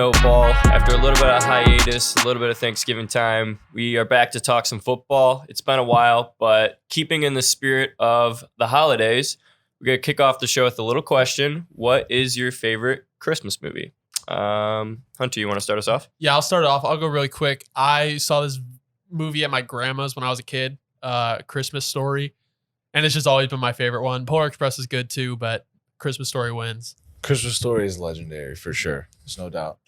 Snowball. After a little bit of hiatus, a little bit of Thanksgiving time, we are back to talk some football. It's been a while, but keeping in the spirit of the holidays, we're going to kick off the show with a little question. What is your favorite Christmas movie? Hunter, you want to start us off? Yeah, I'll start it off. I'll go really quick. I saw this movie at my grandma's when I was a kid, Christmas Story, and it's just always been my favorite one. Polar Express is good too, but Christmas Story wins. Christmas Story is legendary for sure. There's no doubt.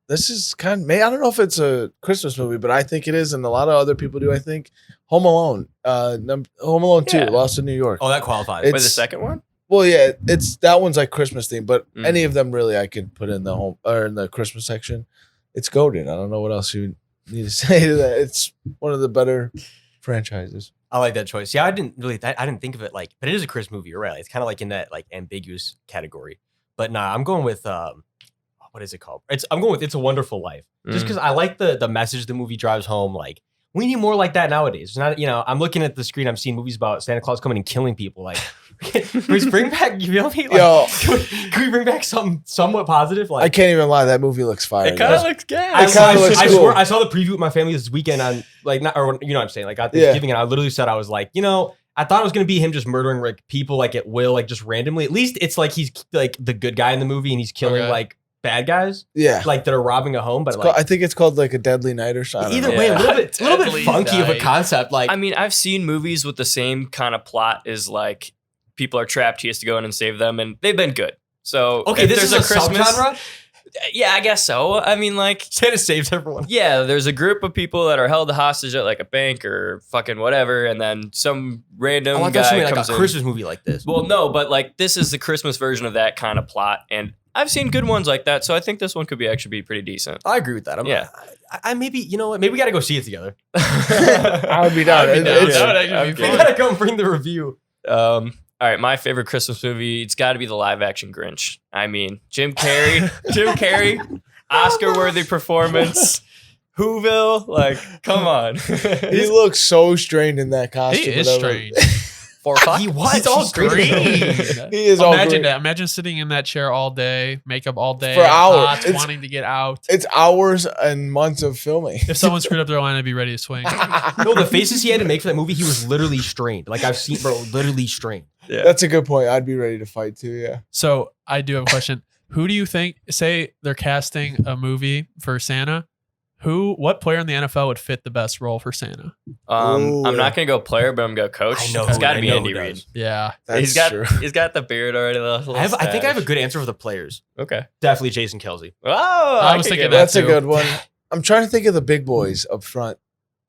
This is I don't know if it's a Christmas movie, but I think it is, and a lot of other people do. I think Home Alone, Home Alone 2, Lost in New York. Oh, that qualifies. Wait, the second one? Well, yeah, it's that one's like Christmas theme, but any of them really I could put in the home or in the Christmas section. It's goated. I don't know what else you need to say to that. It's one of the better franchises. I like that choice. Yeah, I didn't think of it like, but it is a Christmas movie. You're right. It's kind of like in that like ambiguous category. But nah, I'm going with what is it called? I'm going with It's a Wonderful Life. Just because I like the message the movie drives home. Like, we need more like that nowadays. It's not, I'm looking at the screen, I'm seeing movies about Santa Claus coming and killing people. Like, let's bring back, you feel me? Like, Yo, can we bring back something somewhat positive? Like, I can't even lie, that movie looks fire. It kind of looks good. It kinda looks I cool. swear, I saw the preview with my family this weekend on like, not, or you know what I'm saying? Like, on Thanksgiving, and I literally said, I was like, I thought it was going to be him just murdering like people like at will, like just randomly. At least it's like he's like the good guy in the movie and he's killing like bad guys. Yeah. Like that are robbing a home. But like, I think it's called like A Deadly Night or something. Either way, a little bit funky of a concept. Like, I mean, I've seen movies with the same kind of plot as like people are trapped, he has to go in and save them, and they've been good. So okay, this is a Christmas subgenre? Yeah, I guess so. I mean, like, Santa saves everyone. Yeah, there's a group of people that are held hostage at like a bank or fucking whatever, and then some random guy comes like a Christmas movie like this. Well, no, but like this is the Christmas version of that kind of plot, and I've seen good ones like that, so I think this one could actually be pretty decent. I agree with that. I maybe, you know what? Maybe we got to go see it together. I would be down. That would actually be fun. We got to come bring the review. All right, my favorite Christmas movie, it's got to be the live-action Grinch. I mean, Jim Carrey, Oscar-worthy performance. Whoville, like, come on. He looks so strained in that costume. He is strange. 4 o'clock? He was. He's all green. He is all green. Imagine sitting in that chair all day, makeup all day. For hours. Wanting to get out. It's hours and months of filming. If someone screwed up their line, I'd be ready to swing. No, the faces he had to make for that movie, he was literally strained. Like, I've seen, bro, literally strained. Yeah. That's a good point. I'd be ready to fight too, yeah. So I do have a question. Who do you think, say they're casting a movie for Santa, what player in the NFL would fit the best role for Santa? I'm not going to go player, but I'm going to go coach. I know. It's got to be Andy Reid. Yeah. He's got the beard already. I think I have a good answer for the players. Okay. Definitely Jason Kelsey. Oh, I was thinking that's too. a good one. I'm trying to think of the big boys up front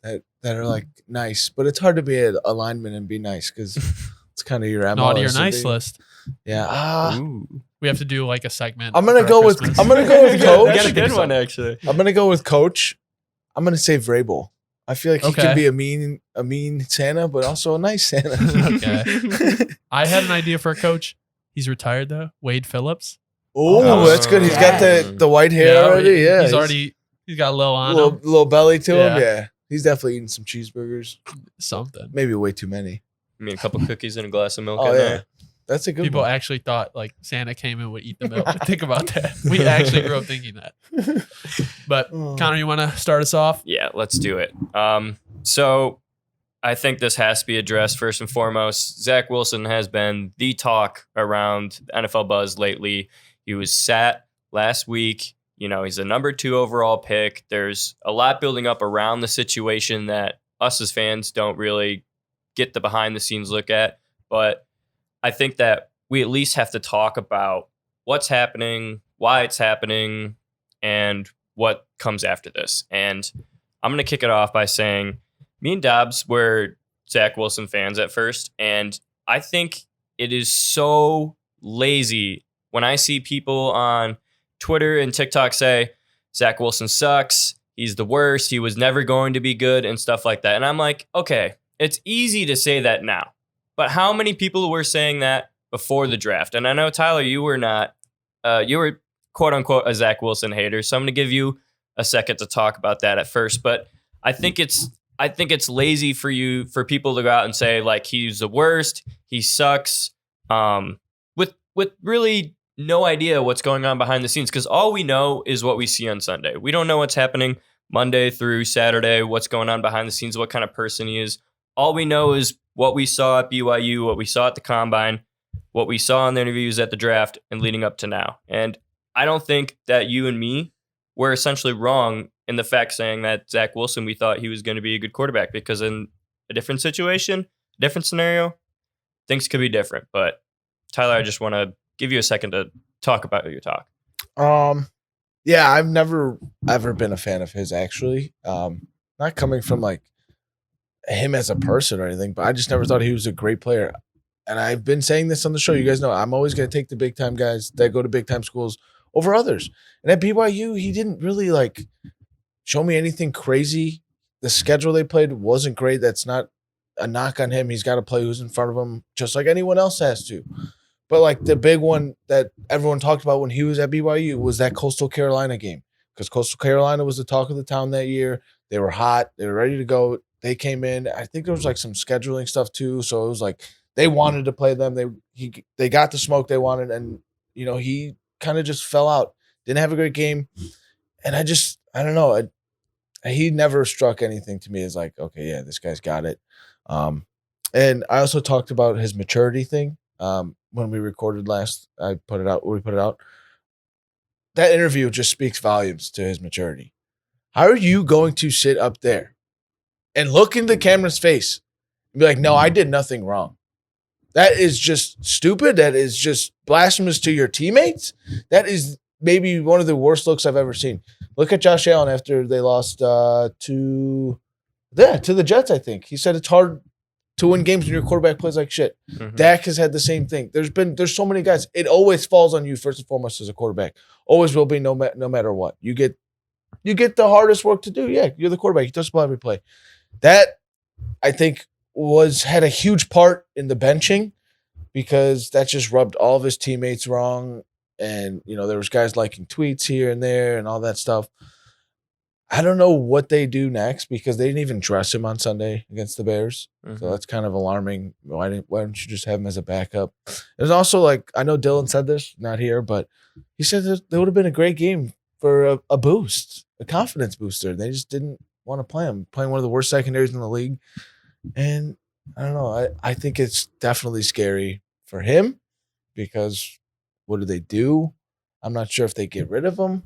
that are like nice, but it's hard to be a lineman and be nice because it's kind of your MO. Naughty or nice list. Yeah. We have to do like a segment. I'm gonna go with coach. That's a good one, actually. I'm gonna go with coach. I'm gonna say Vrabel. I feel like he could be a mean Santa, but also a nice Santa. Okay. I had an idea for a coach. He's retired though. Wade Phillips. Oh, that's good. He's got the white hair already. Yeah, he's got a little on little belly to him. Yeah, he's definitely eating some cheeseburgers. Something. Maybe way too many. I mean, a couple cookies and a glass of milk. Oh, yeah. That's a good People one. actually thought like Santa came and would eat the milk. Think about that. We actually grew up thinking that. But Connor, you want to start us off? Yeah, let's do it. So I think this has to be addressed first and foremost. Zach Wilson has been the talk around NFL buzz lately. He was sat last week. He's a number 2 overall pick. There's a lot building up around the situation that us as fans don't really get the behind the scenes look at. But I think that we at least have to talk about what's happening, why it's happening, and what comes after this. And I'm going to kick it off by saying me and Dobbs were Zach Wilson fans at first, and I think it is so lazy when I see people on Twitter and TikTok say, Zach Wilson sucks, he's the worst, he was never going to be good, and stuff like that. And I'm like, okay, it's easy to say that now. But how many people were saying that before the draft? And I know, Tyler, you were not. You were, quote unquote, a Zach Wilson hater. So I'm going to give you a second to talk about that at first. But I think it's lazy for people to go out and say like he's the worst, he sucks, with really no idea what's going on behind the scenes because all we know is what we see on Sunday. We don't know what's happening Monday through Saturday, what's going on behind the scenes, what kind of person he is. All we know is what we saw at BYU, what we saw at the Combine, what we saw in the interviews at the draft and leading up to now. And I don't think that you and me were essentially wrong in the fact saying that Zach Wilson, we thought he was going to be a good quarterback because in a different situation, different scenario, things could be different. But Tyler, I just want to give you a second to talk about your talk. Yeah, I've never ever been a fan of his actually. Not coming from like him as a person or anything, but I just never thought he was a great player. And I've been saying this on the show. You guys know I'm always going to take the big time guys that go to big time schools over others. And at BYU, he didn't really like show me anything crazy. The schedule they played wasn't great. That's not a knock on him. He's got to play who's in front of him, just like anyone else has to. But like the big one that everyone talked about when he was at BYU was that Coastal Carolina game, because Coastal Carolina was the talk of the town that year. They were hot. They were ready to go. They came in. I think there was like some scheduling stuff too. So it was like they wanted to play them. They got the smoke they wanted, and he kind of just fell out. Didn't have a great game, and I don't know. He never struck anything to me as like, okay, yeah, this guy's got it. And I also talked about his maturity thing. When we recorded last, we put it out. That interview just speaks volumes to his maturity. How are you going to sit up there and look in the camera's face and be like, no, I did nothing wrong? That is just stupid. That is just blasphemous to your teammates. That is maybe one of the worst looks I've ever seen. Look at Josh Allen after they lost to the Jets, I think. He said it's hard to win games when your quarterback plays like shit. Mm-hmm. Dak has had the same thing. There's so many guys. It always falls on you first and foremost as a quarterback. Always will be no matter what. You get the hardest work to do. Yeah, you're the quarterback. You touch the ball every play. That I think had a huge part in the benching because that just rubbed all of his teammates wrong. And there was guys liking tweets here and there and all that stuff. I don't know what they do next because they didn't even dress him on Sunday against the Bears. Mm-hmm. So that's kind of alarming. Why don't you just have him as a backup? There's also like, I know Dylan said this, not here, but he said that would have been a great game for a boost, a confidence booster. They just didn't want to play him, playing one of the worst secondaries in the league. And I don't know. I think it's definitely scary for him because what do they do? I'm not sure if they get rid of him.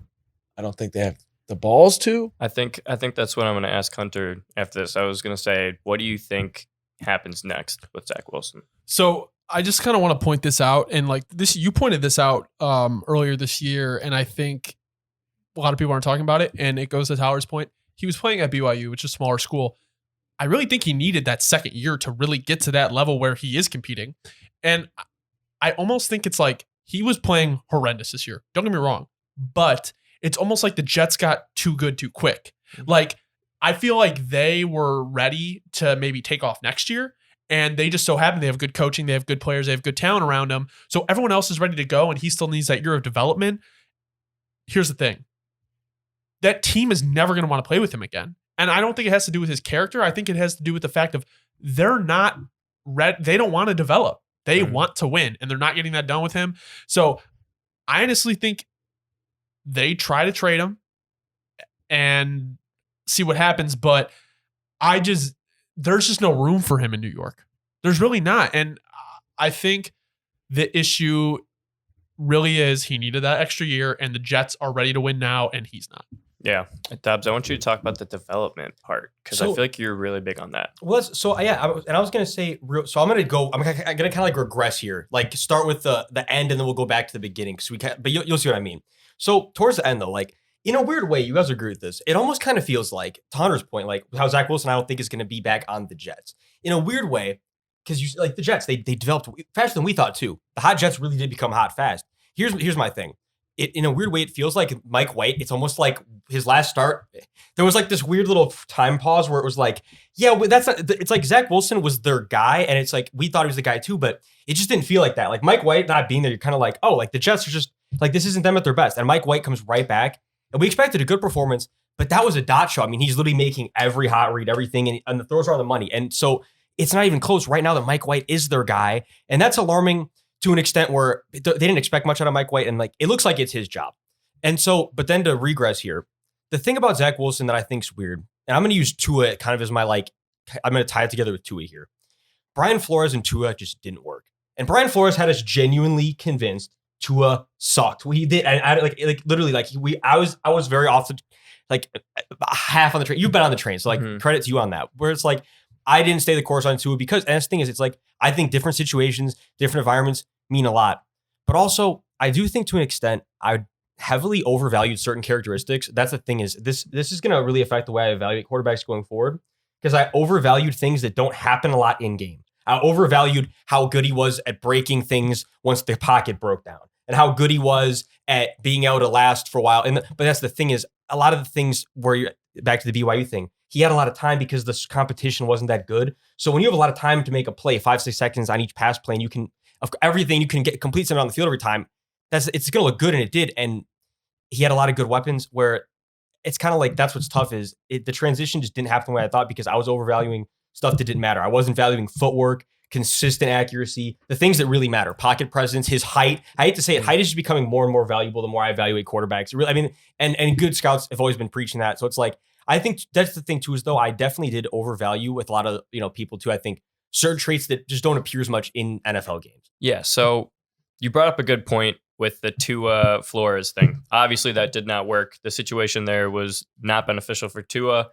I don't think they have the balls to. I think that's what I'm going to ask Hunter after this. I was going to say, what do you think happens next with Zach Wilson? So I just kind of want to point this out, and like this, you pointed this out earlier this year, and I think a lot of people aren't talking about it. And it goes to Tyler's point. He was playing at BYU, which is a smaller school. I really think he needed that second year to really get to that level where he is competing. And I almost think it's like he was playing horrendous this year. Don't get me wrong, but it's almost like the Jets got too good too quick. Like, I feel like they were ready to maybe take off next year, and they just so happen they have good coaching, they have good players, they have good talent around them. So everyone else is ready to go, and he still needs that year of development. Here's the thing. That team is never going to want to play with him again. And I don't think it has to do with his character. I think it has to do with the fact of they're not ready. They don't want to develop. They want to win, and they're not getting that done with him. So I honestly think they try to trade him and see what happens, but there's just no room for him in New York. There's really not. And I think the issue really is he needed that extra year, and the Jets are ready to win now, and he's not. Yeah. Dobbs, I want you to talk about the development part because I feel like you're really big on that. Well, I was going to say, so I'm going to kind of like regress here, like start with the end and then we'll go back to the beginning. But you'll see what I mean. So towards the end though, like in a weird way, you guys agree with this. It almost kind of feels like, to Hunter's point, like how Zach Wilson, I don't think is going to be back on the Jets in a weird way. Because you like the Jets, they developed faster than we thought too. The hot Jets really did become hot fast. Here's my thing. In a weird way, it feels like Mike White. It's almost like his last start. There was like this weird little time pause where it was like, yeah, that's not. It's like Zach Wilson was their guy, and it's like we thought he was the guy too, but it just didn't feel like that. Like Mike White not being there, you're kind of like, oh, like the Jets are just like this isn't them at their best. And Mike White comes right back, and we expected a good performance, but that was a dot show. I mean, he's literally making every hot read, everything, and the throws are on the money, and so it's not even close right now that Mike White is their guy, and that's alarming to an extent where they didn't expect much out of Mike White, and like it looks like it's his job. And so, but then to regress here, the thing about Zach Wilson that I think is weird, and I'm going to use Tua kind of as my like, I'm going to tie it together with Tua here. Brian Flores and Tua just didn't work, and Brian Flores had us genuinely convinced Tua sucked. He did, and I like literally like I was very often like half on the train. You've been on the train, so like credit to you on that. Where it's like I didn't stay the course on Tua because, and the thing is, it's like I think different situations, different environments mean a lot. But also, I do think to an extent, I heavily overvalued certain characteristics. That's the thing is this is going to really affect the way I evaluate quarterbacks going forward because I overvalued things that don't happen a lot in game. I overvalued how good he was at breaking things once the pocket broke down and how good he was at being able to last for a while. But that's the thing is a lot of the things where you're back to the BYU thing, he had a lot of time because the competition wasn't that good. So when you have a lot of time to make a play, 5-6 seconds on each pass play, and you can everything you can get complete something on the field every time. It's going to look good, and it did. And he had a lot of good weapons. Where it's kind of like that's what's tough is the transition just didn't happen the way I thought because I was overvaluing stuff that didn't matter. I wasn't valuing footwork, consistent accuracy, the things that really matter, pocket presence, his height. I hate to say it, height is just becoming more and more valuable the more I evaluate quarterbacks. Really, I mean, and good scouts have always been preaching that. So it's like I think that's the thing too is though I definitely did overvalue with a lot of people too. I think certain traits that just don't appear as much in NFL games. Yeah. So you brought up a good point with the Tua Flores thing. Obviously, that did not work. The situation there was not beneficial for Tua.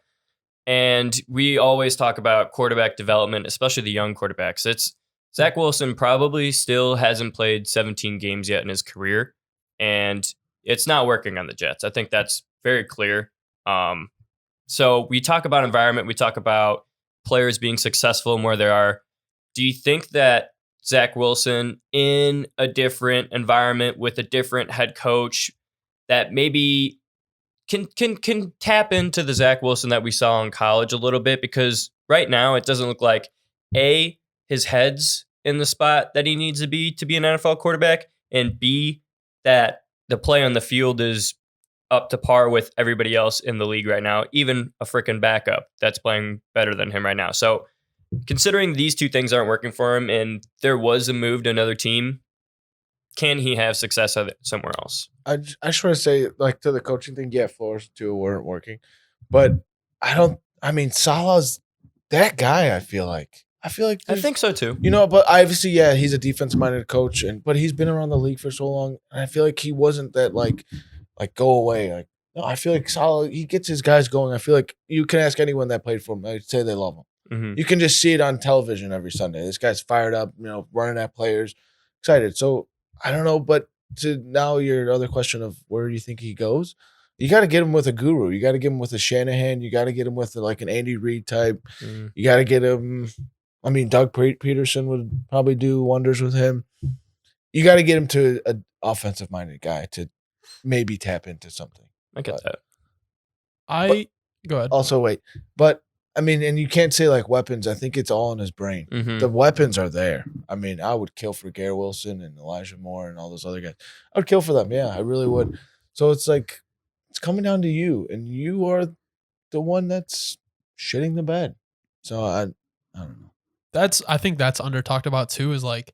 And we always talk about quarterback development, especially the young quarterbacks. It's Zach Wilson probably still hasn't played 17 games yet in his career, and it's not working on the Jets. I think that's very clear. So we talk about environment. We talk about players being successful and where they are. Do you think that Zach Wilson in a different environment with a different head coach that maybe can tap into the Zach Wilson that we saw in college a little bit? Because right now it doesn't look like A, his head's in the spot that he needs to be an NFL quarterback, and B, that the play on the field is up to par with everybody else in the league right now, even a freaking backup that's playing better than him right now. So considering these two things aren't working for him and there was a move to another team, can he have success somewhere else? I just want to say, like, to the coaching thing, yeah, Flores too weren't working. But Salah's that guy, I feel like. I think so too. But obviously, yeah, he's a defense-minded coach, but he's been around the league for so long, and I feel like he wasn't that, like go away. Like, no, I feel like Salah, he gets his guys going. I feel like you can ask anyone that played for him. I'd say they love him. Mm-hmm. You can just see it on television every Sunday. This guy's fired up, running at players, excited. So I don't know, but to now your other question of where do you think he goes, you got to get him with a guru. You got to get him with a Shanahan. You got to get him with like an Andy Reid type. Mm. You got to get him. I mean, Doug Peterson would probably do wonders with him. You got to get him to an offensive-minded guy to maybe tap into something. I get that. Go ahead. Also, wait, but I mean, and you can't say like weapons. I think it's all in his brain. Mm-hmm. The weapons are there. I mean, I would kill for Garrett Wilson and Elijah Moore and all those other guys. I would kill for them. Yeah, I really would. So it's like, it's coming down to you, and you are the one that's shitting the bed. So I don't know. I think that's under talked about too, is like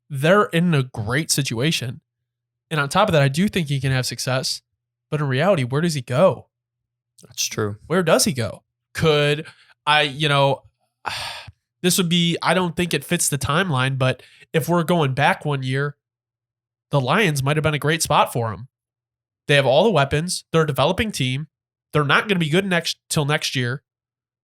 they're in a great situation. And on top of that, I do think he can have success. But in reality, where does he go? That's true. Where does he go? Could this would be, I don't think it fits the timeline, but if we're going back 1 year, the Lions might have been a great spot for him. They have all the weapons. They're a developing team. They're not going to be good till next year.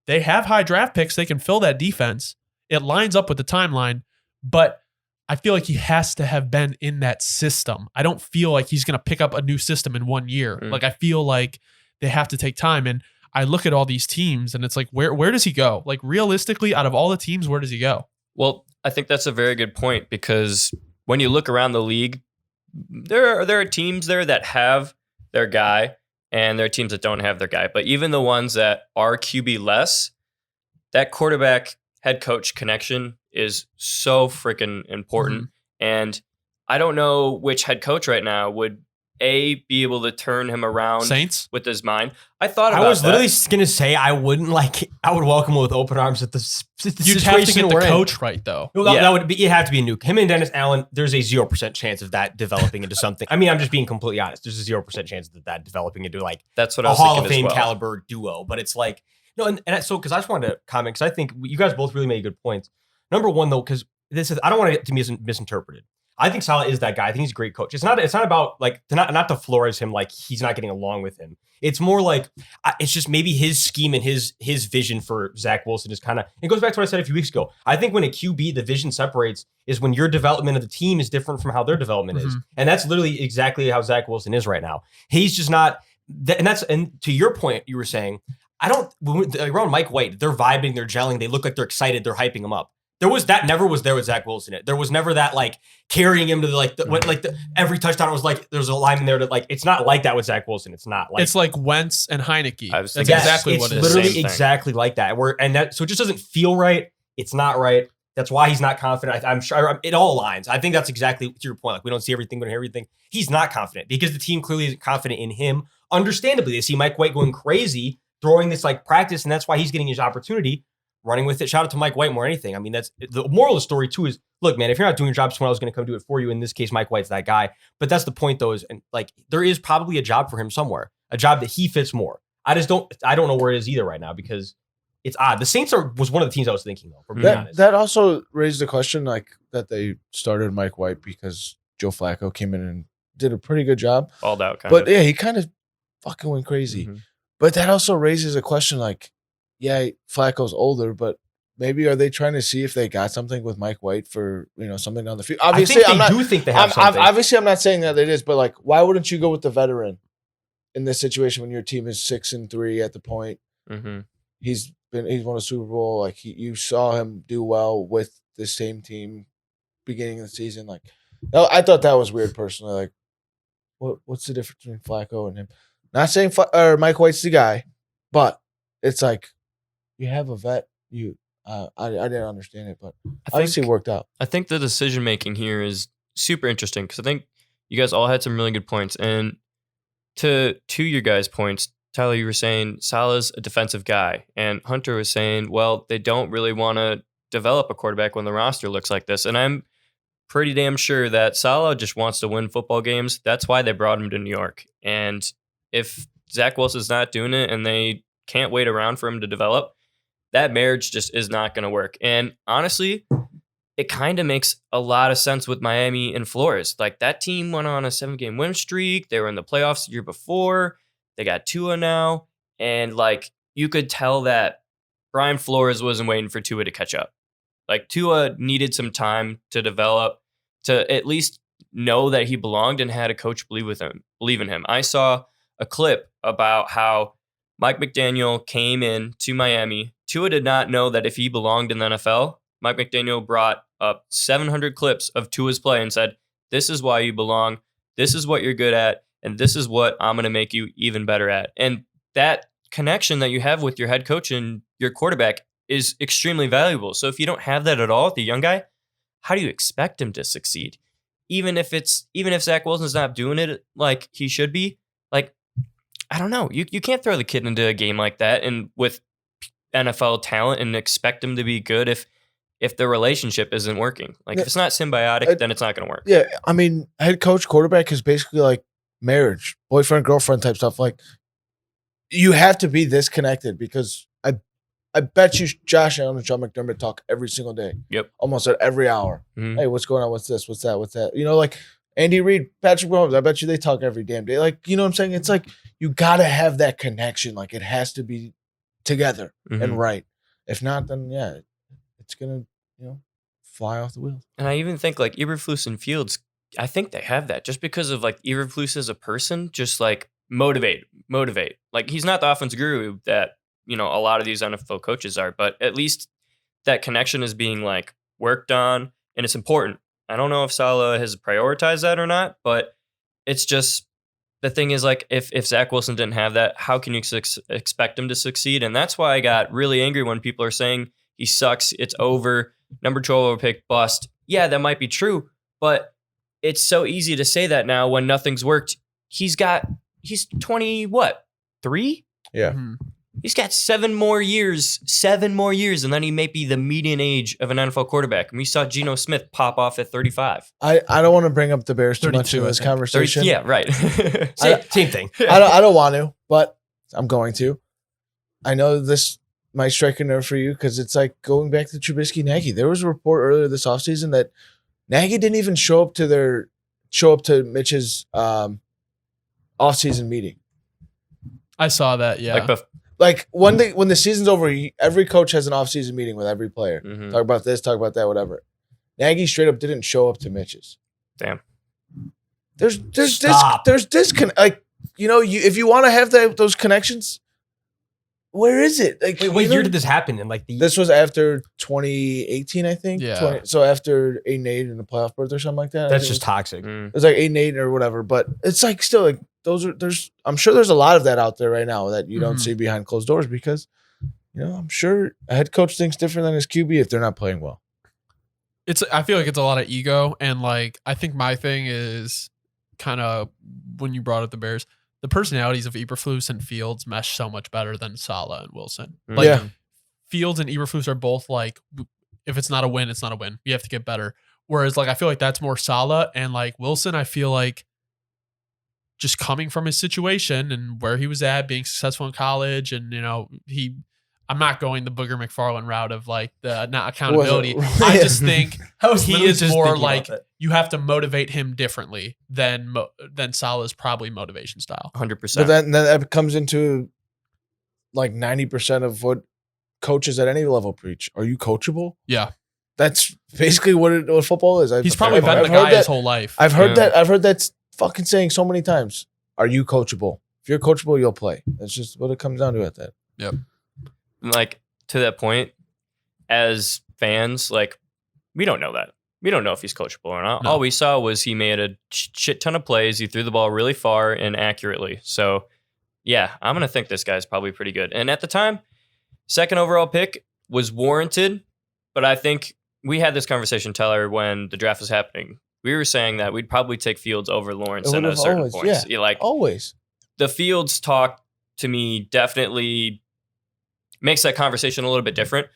They have high draft picks. They can fill that defense. It lines up with the timeline, but I feel like he has to have been in that system. I don't feel like he's going to pick up a new system in 1 year. Like, I feel like they have to take time. And I look at all these teams and it's like, where does he go? Like, realistically, out of all the teams, where does he go? Well, I think that's a very good point, because when you look around the league, there are teams there that have their guy and there are teams that don't have their guy. But even the ones that are QB less, that quarterback head coach connection is so freaking important. Mm-hmm. And I don't know which head coach right now would be able to turn him around Saints? with his mind. I thought about I was that. literally gonna say I would welcome him with open arms at the You'd have to situation get we're the in. coach right, though. Well, that would be. It have to be a nuke. Him and Dennis Allen. There's a 0% chance of that developing into something. I mean, I'm just being completely honest. There's a 0% chance of that developing into like That's what I a was Hall of thinking Fame as well. caliber duo. But it's like no, and so because I just wanted to comment because I think you guys both really made good points. Number one though, because this is I don't want it to be misinterpreted. I think Saleh is that guy. I think he's a great coach. It's not about like not to Flores him like he's not getting along with him. It's more like it's just maybe his scheme and his vision for Zach Wilson is kind of. It goes back to what I said a few weeks ago. I think when a QB the vision separates is when your development of the team is different from how their development is, and that's literally exactly how Zach Wilson is right now. He's just not. And to your point, you were saying around Mike White, they're vibing, they're gelling, they look like they're excited, they're hyping him up. Never was there with Zach Wilson. There was never that like carrying him to every touchdown was like there's a lineman there to like it's not like that with Zach Wilson. It's not like it's like Wentz and Heineke. That's Exactly what it is. It's literally Same exactly like that. So it just doesn't feel right. It's not right. That's why he's not confident. I'm sure it all aligns. I think that's exactly to your point. Like we don't see everything, we don't hear everything. He's not confident because the team clearly isn't confident in him. Understandably, they see Mike White going crazy, throwing this like practice, and that's why he's getting his opportunity. Running with it. Shout out to Mike White more than anything. I mean, that's the moral of the story too is look, man, if you're not doing your job, someone else is going to come do it for you. In this case, Mike White's that guy. But that's the point though, is and like there is probably a job for him somewhere, a job that he fits more. I don't know where it is either right now because it's odd. The Saints was one of the teams I was thinking though, for being honest. That also raised the question like that they started Mike White because Joe Flacco came in and did a pretty good job. Balled out But yeah, he kind of fucking went crazy. Mm-hmm. But that also raises a question like, yeah, Flacco's older, but maybe are they trying to see if they got something with Mike White for, something on the field? Obviously, I think they have something. Obviously, I'm not saying that it is, but like, why wouldn't you go with the veteran in this situation when your team is 6-3 at the point? Mm-hmm. He's won a Super Bowl. Like you saw him do well with the same team beginning of the season. Like, I thought that was weird personally. Like, what's the difference between Flacco and him? Not saying Mike White's the guy, but it's like you have a vet. I didn't understand it, but obviously it worked out. I think the decision making here is super interesting because I think you guys all had some really good points. And to your guys' points, Tyler, you were saying Saleh's a defensive guy, and Hunter was saying, well, they don't really want to develop a quarterback when the roster looks like this. And I'm pretty damn sure that Saleh just wants to win football games. That's why they brought him to New York. And if Zach Wilson's not doing it and they can't wait around for him to develop, that marriage just is not going to work. And honestly, it kind of makes a lot of sense with Miami and Flores. Like that team went on a 7-game win streak. They were in the playoffs the year before. They got Tua now. And like you could tell that Brian Flores wasn't waiting for Tua to catch up. Like Tua needed some time to develop, to at least know that he belonged and had a coach believe in him. I saw a clip about how Mike McDaniel came in to Miami. Tua did not know that if he belonged in the NFL. Mike McDaniel brought up 700 clips of Tua's play and said, this is why you belong. This is what you're good at. And this is what I'm going to make you even better at. And that connection that you have with your head coach and your quarterback is extremely valuable. So if you don't have that at all with the young guy, how do you expect him to succeed? Even if Zach Wilson's not doing it like he should be, like, I don't know. You can't throw the kid into a game like that and with NFL talent and expect him to be good if the relationship isn't working. Like if it's not symbiotic, then it's not going to work. Yeah, I mean, head coach quarterback is basically like marriage, boyfriend girlfriend type stuff. Like you have to be this connected because I bet you Josh Allen and John McDermott talk every single day. Yep. Almost at every hour. Mm-hmm. Hey, what's going on? What's this? What's that? What's that? Like Andy Reid, Patrick Mahomes, I bet you they talk every damn day. Like, you know what I'm saying? It's like you got to have that connection. Like it has to be together and right. If not, then yeah, it's going to, fly off the wheels. And I even think like Eberflus and Fields, I think they have that just because of like Eberflus as a person, just like motivate. Like he's not the offense guru that, a lot of these NFL coaches are, but at least that connection is being like worked on and it's important. I don't know if Saleh has prioritized that or not, but it's just the thing is like if Zach Wilson didn't have that, how can you expect him to succeed? And that's why I got really angry when people are saying he sucks, it's over, number 12 pick, bust. Yeah, that might be true, but it's so easy to say that now when nothing's worked. he's 20, what, 3? Yeah. Mhm. He's got 7 more years, and then he may be the median age of an NFL quarterback. And we saw Geno Smith pop off at 35. I don't want to bring up the Bears too much 32, in I this think. conversation. Yeah, right. Same thing. I don't want to, but I'm going to. I know this might strike a nerve for you because it's like going back to Trubisky Nagy. There was a report earlier this offseason that Nagy didn't even show up to Mitch's offseason meeting. I saw that. Yeah. Like when the season's over, every coach has an offseason meeting with every player. Mhm. Talk about this, talk about that, whatever. Nagy straight up didn't show up to Mitch's. Damn. There's Stop. disconnect. Like, if you want to have those connections, where is it? Like, Wait, what year did this happen? And like This was after 2018, I think. Yeah. So after 8-8 in the playoff berth or something like that. I that's think just toxic. Mm. it was like 8-8 or whatever. But it's like still like I'm sure there's a lot of that out there right now that you don't Mhm. see behind closed doors because I'm sure a head coach thinks different than his QB if they're not playing well. I feel like it's a lot of ego, and like I think my thing is kind of when you brought up the Bears, the personalities of Eberflus and Fields mesh so much better than Saleh and Wilson. Like Yeah. Fields and Eberflus are both like, if it's not a win, it's not a win. We have to get better. Whereas like I feel like that's more Saleh, and like Wilson, I feel like just coming from his situation and where he was at, being successful in college, and I'm not going the Booger McFarland route of like the not accountability. I just think he is more like you have to motivate him differently than Saleh's probably motivation style. 100%. But then that comes into like 90% of what coaches at any level preach. Are you coachable? Yeah, That's basically what football is. he's probably been the heard guy that- his whole life. I've heard Yeah. that. I've heard that fucking saying so many times. Are you coachable? If you're coachable, you'll play. That's just what it comes down to at that. Like, to that point, as fans, like, we don't know that. We don't know if he's coachable or not. No. All we saw was he made a shit ton of plays. He threw the ball really far and accurately. So, yeah, I'm going to think this guy's probably pretty good. And at the time, second overall pick was warranted. But I think we had this conversation, Tyler, when the draft was happening. We were saying that we'd probably take Fields over Lawrence It at a would've certain always, point. yeah. Yeah, like, Always. the Fields talk to me definitely makes that conversation a little bit different.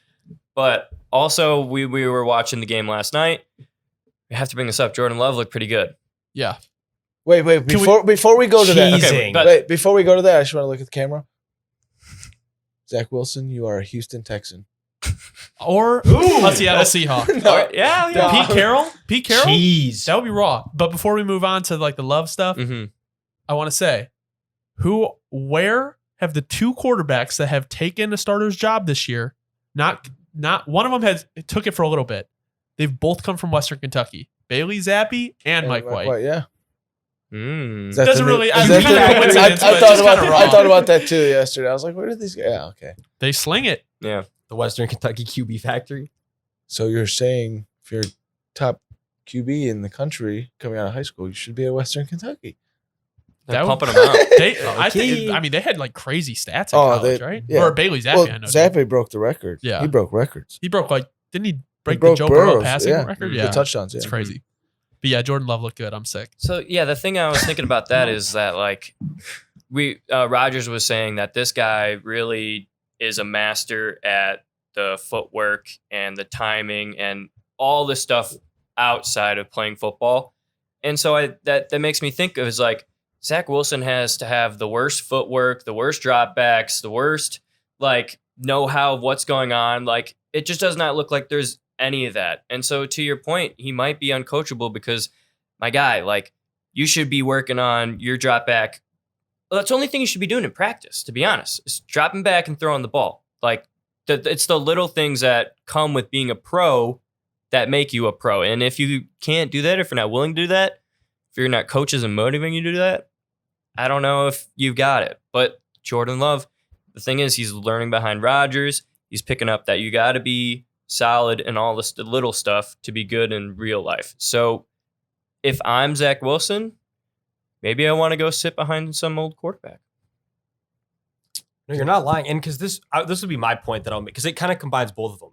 But also, we were watching the game last night. We have to bring this up. Jordan Love looked pretty good. Yeah, Wait. Before we go to that, Teasing. but- wait. Before we go to that, I just want to look at the camera. Zach Wilson, you are a Houston Texan. or a Seattle Seahawk. No. All right, yeah. No. Pete Carroll, Jeez. that would be raw. But before we move on to like the Love stuff, Mm-hmm. I want to say, where have the two quarterbacks that have taken a starter's job this year? Not one of them took it for a little bit. They've both come from Western Kentucky. Bailey Zappi and Mike White. Yeah. Mm. Is that Doesn't the new- really- is I that mean, the- kind of a coincidence, I but thought just about kinda that. I raw. thought about that too yesterday. I was like, where did these go? Yeah, okay. They sling it. Yeah. The Western Kentucky QB factory. So you're saying if you're top QB in the country coming out of high school, you should be at Western Kentucky. They're That pumping would- them out. I think. Okay. I mean, they had like crazy stats in Oh, college, they- right? yeah. Or Bailey Zappi. Well, I know. Zappe broke the record. Yeah. He broke records. He broke didn't he break He broke the Joe Burrow Burrow's, passing yeah. record? The Yeah, touchdowns. Yeah. it's crazy. But yeah, Jordan Love looked good. I'm sick. So yeah, the thing I was thinking about that is that like Rogers was saying that this guy really is a master at the footwork and the timing and all the stuff outside of playing football. And so that makes me think of is like Zach Wilson has to have the worst footwork, the worst dropbacks, the worst like know-how of what's going on. Like it just does not look like there's any of that. And so to your point, he might be uncoachable because my guy, like you should be working on your drop back. Well, that's the only thing you should be doing in practice, to be honest, is dropping back and throwing the ball. Like it's the little things that come with being a pro that make you a pro. And if you can't do that, if you're not willing to do that, if you're not coaches and motivating you to do that, I don't know if you've got it. But Jordan Love, the thing is, he's learning behind Rodgers. He's picking up that you got to be solid in all the little stuff to be good in real life. So if I'm Zach Wilson, maybe I want to go sit behind some old quarterback. No, you're not lying. And because this would be my point that I'll make, because it kind of combines both of them.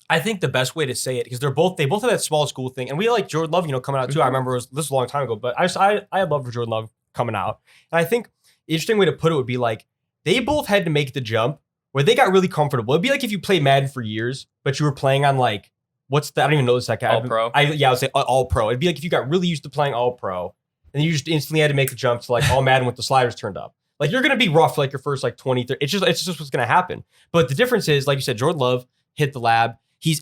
I think the best way to say it, because they both have that small school thing, and we like Jordan Love, coming out too. I remember this was a long time ago, but I had love for Jordan Love coming out. And I think the interesting way to put it would be like they both had to make the jump where they got really comfortable. It'd be like if you played Madden for years, but you were playing on like what's the I don't even know the second All Pro. I would say All Pro. It'd be like if you got really used to playing All Pro, and you just instantly had to make the jump to like All Madden with the sliders turned up. Like you're gonna be rough like your first like 20, 30. It's just what's gonna happen. But the difference is, like you said, Jordan Love hit the lab.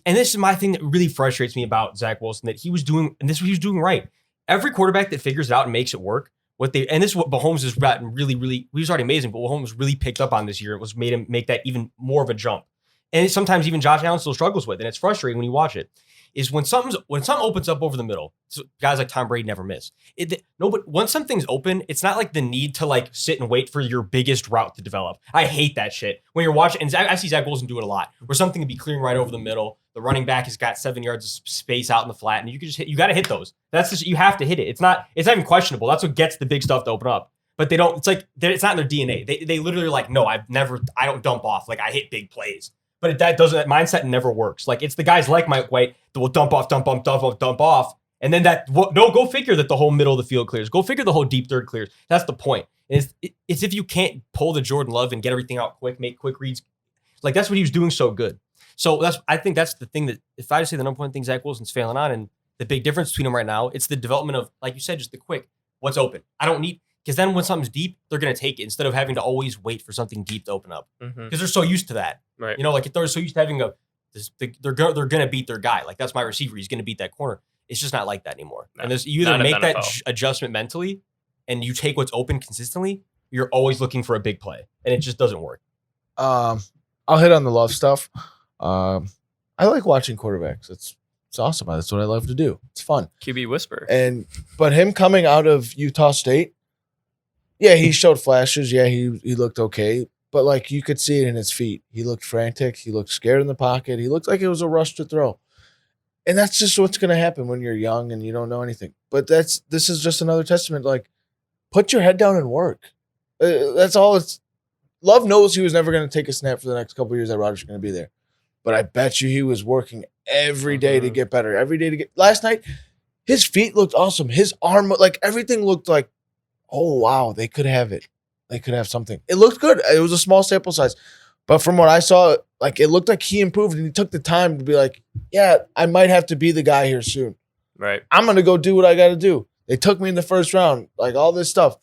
And this is my thing that really frustrates me about Zach Wilson, that he was doing, and this is what he was doing right. Every quarterback that figures it out and makes it work, and this is what Mahomes has gotten really, really, he was already amazing, but what Mahomes really picked up on this year was made him make that even more of a jump. And sometimes even Josh Allen still struggles with, and it's frustrating when you watch it, is when something opens up over the middle, so guys like Tom Brady never miss. But once something's open, it's not like the need to like sit and wait for your biggest route to develop. I hate that shit. When you're watching, and I see Zach Wilson do it a lot, where something can be clearing right over the middle. The running back has got 7 yards of space out in the flat, and you can just you got to hit those. That's just, you have to hit it. It's not even questionable. That's what gets the big stuff to open up. But they don't. It's like it's not in their DNA. They literally are like, no, I don't dump off. Like I hit big plays. But that mindset never works. Like it's the guys like Mike White that will dump off. And then go figure that the whole middle of the field clears. Go figure the whole deep third clears. That's the point. It's if you can't pull the Jordan Love and get everything out quick, make quick reads. Like that's what he was doing so good. So I think that's the thing that if I just say the number one thing Zach Wilson's failing on, and the big difference between them right now, it's the development of, like you said, just the quick, what's open. I don't need, because then when something's deep, they're going to take it instead of having to always wait for something deep to open up. Because they're so used to that. Right. You know, like they're so used to having they're going to beat their guy. Like that's my receiver. He's going to beat that corner. It's just not like that anymore. No, and you either make that adjustment mentally and you take what's open consistently, you're always looking for a big play. And it just doesn't work. I'll hit on the Love stuff. I like watching quarterbacks. It's awesome. That's what I love to do. It's fun. QB whisper. But him coming out of Utah State, yeah, he showed flashes. Yeah, he looked okay. But like you could see it in his feet. He looked frantic. He looked scared in the pocket. He looked like it was a rush to throw. And that's just what's going to happen when you're young and you don't know anything. But this is just another testament. Like, put your head down and work. That's all. Love knows he was never going to take a snap for the next couple of years that Rodgers is going to be there. But I bet you he was working every day to get better. Every day to get. Last night, his feet looked awesome. His arm, like everything looked like, oh wow, they could have it. They could have something. It looked good. It was a small sample size. But from what I saw, like it looked like he improved and he took the time to be like, yeah, I might have to be the guy here soon. Right. I'm going to go do what I got to do. They took me in the first round, like all this stuff.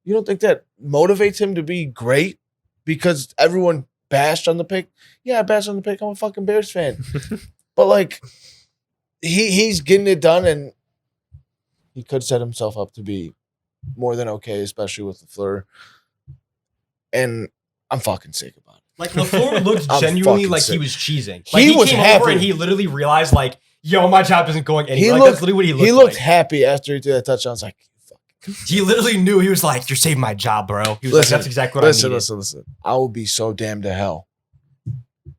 You don't think that motivates him to be great because everyone bashed on the pick? Yeah, I bashed on the pick. I'm a fucking Bears fan. But like he's getting it done and he could set himself up to be more than okay, especially with LaFleur. And I'm fucking sick about it. Like LaFleur looked genuinely like he was cheesing. Like he was came happy. over and he literally realized like, yo, my job isn't going anywhere. Like, that's literally what he looked like. He looked happy after he threw that touchdown. I was like, fuck. He literally knew. He was like, you're saving my job, bro. He was like, that's exactly what I needed. Listen. I will be so damn to hell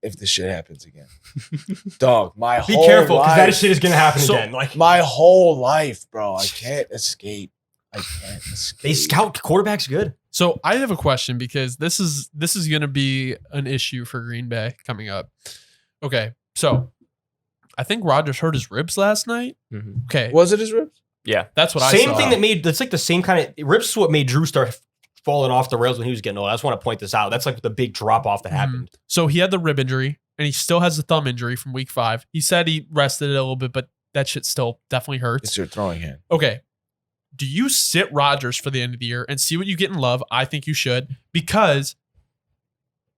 if this shit happens again. Dog, my whole life. Be careful, because that shit is going to happen again. Like my whole life, bro. I can't escape. They scout quarterbacks good. So I have a question because this is going to be an issue for Green Bay coming up. Okay, so I think Rodgers hurt his ribs last night. Mm-hmm. Okay, was it his ribs? Yeah, that's what I saw. Same thing that made that's like the same kind of ribs is what made Drew start falling off the rails when he was getting old. I just want to point this out. That's like the big drop off that happened. So he had the rib injury and he still has the thumb injury from week 5. He said he rested it a little bit, but that shit still definitely hurts. It's your throwing hand. Okay. Do you sit Rodgers for the end of the year and see what you get in Love? I think you should, because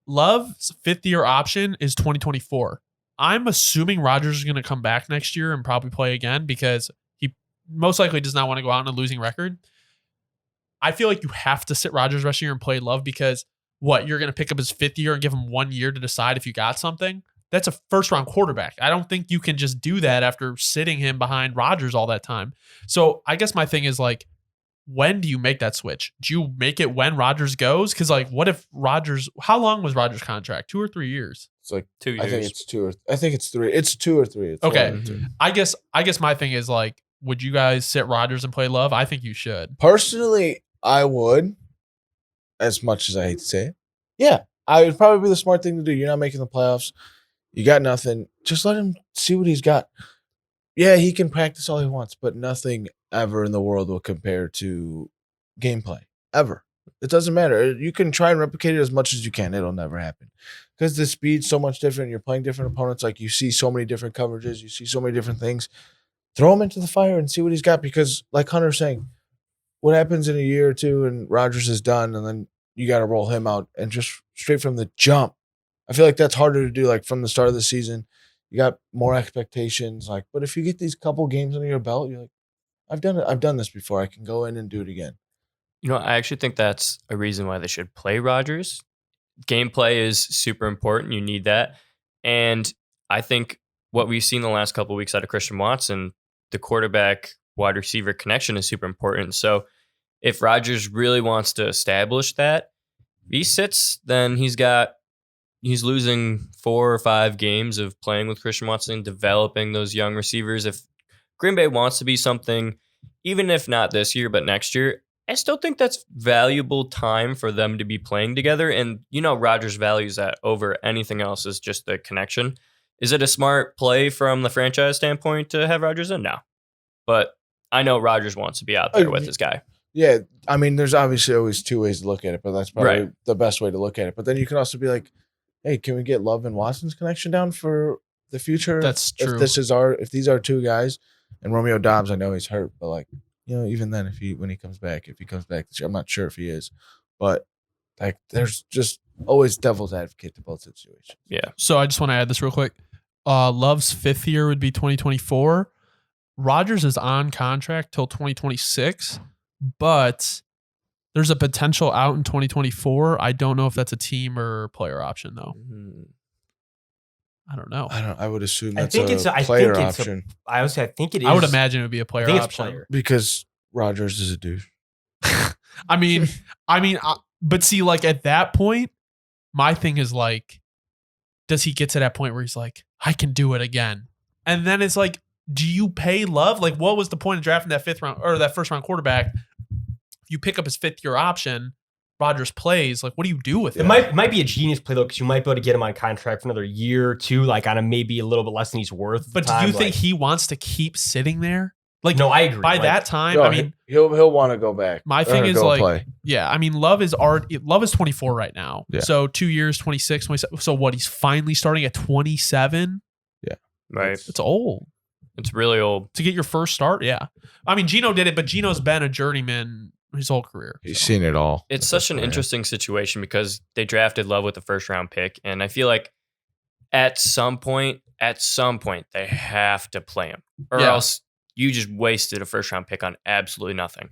Love's 5th-year option is 2024. I'm assuming Rodgers is going to come back next year and probably play again because he most likely does not want to go out on a losing record. I feel like you have to sit Rodgers rest of the year and play Love because you're going to pick up his 5th year and give him 1 year to decide if you got something? That's a first-round quarterback. I don't think you can just do that after sitting him behind Rodgers all that time. So I guess my thing is like, when do you make that switch? Do you make it when Rodgers goes? Because like, what if Rodgers? How long was Rodgers' contract? 2 or 3 years? It's like 2 years. I think it's 2 or I think it's 3. It's 2 or 3. It's Okay. 1 or 2. I guess my thing is like, would you guys sit Rodgers and play Love? I think you should. Personally, I would. As much as I hate to say it, yeah, I would probably be the smart thing to do. You're not making the playoffs. You got nothing. Just let him see what he's got. Yeah, he can practice all he wants, but nothing ever in the world will compare to gameplay ever. It doesn't matter. You can try and replicate it as much as you can. It'll never happen because the speed's so much different. You're playing different opponents. Like you see so many different coverages. You see so many different things. Throw him into the fire and see what he's got. Because like Hunter's saying, what happens in a year or two and Rodgers is done, and then you got to roll him out and just straight from the jump. I feel like that's harder to do. Like from the start of the season, you got more expectations. Like, but if you get these couple games under your belt, you're like, I've done it. I've done this before. I can go in and do it again. I actually think that's a reason why they should play Rodgers. Gameplay is super important. You need that. And I think what we've seen the last couple of weeks out of Christian Watson, the quarterback wide receiver connection is super important. So if Rodgers really wants to establish that, if he sits, then he's losing 4 or 5 games of playing with Christian Watson, developing those young receivers. If Green Bay wants to be something, even if not this year, but next year, I still think that's valuable time for them to be playing together. And, Rodgers values that over anything else is just the connection. Is it a smart play from the franchise standpoint to have Rodgers in? No. But I know Rodgers wants to be out there with this guy. Yeah. I mean, there's obviously always 2 ways to look at it, but that's probably Right. the best way to look at it. But then you can also be like, hey, can we get Love and Watson's connection down for the future? That's true. If these are 2 guys, and Romeo Dobbs, I know he's hurt, but like, even then, when he comes back this year, I'm not sure if he is, but like, there's just always devil's advocate to both situations. Yeah. So I just want to add this real quick. Love's 5th year would be 2024. Rodgers is on contract till 2026, but there's a potential out in 2024. I don't know if that's a team or player option though. I don't know. I would assume I that's think a it's a- player I think it's a- option I would say I think it is. I would imagine it would be a I player think it's option. player. because Rodgers is a douche. I mean, but see, like at that point, my thing is like, does he get to that point where he's like, I can do it again? And then it's like, do you pay Love? Like, what was the point of drafting that 5th round or that 1st round quarterback? If you pick up his 5th year option, Rodgers plays, like, what do you do with it? It might be a genius play though, because you might be able to get him on contract for another year or 2, like on a maybe a little bit less than he's worth. at But the do you time, think he wants to keep sitting there? Like, No, I agree. by Like, that time, No, I mean, he'll want to go back. my Or thing is go like, play. yeah, I mean, Love is 24 right now. Yeah. So 2 years, 26, 27. So what? He's finally starting at 27. Right. It's old It's really old. to get your first start. Yeah. I mean, Gino did it, but Gino's been a journeyman his whole career. He's so. seen it all. It's such an interesting situation because they drafted Love with the 1st round pick. And I feel like at some point, they have to play him or Yeah. else you just wasted a 1st round pick on absolutely nothing.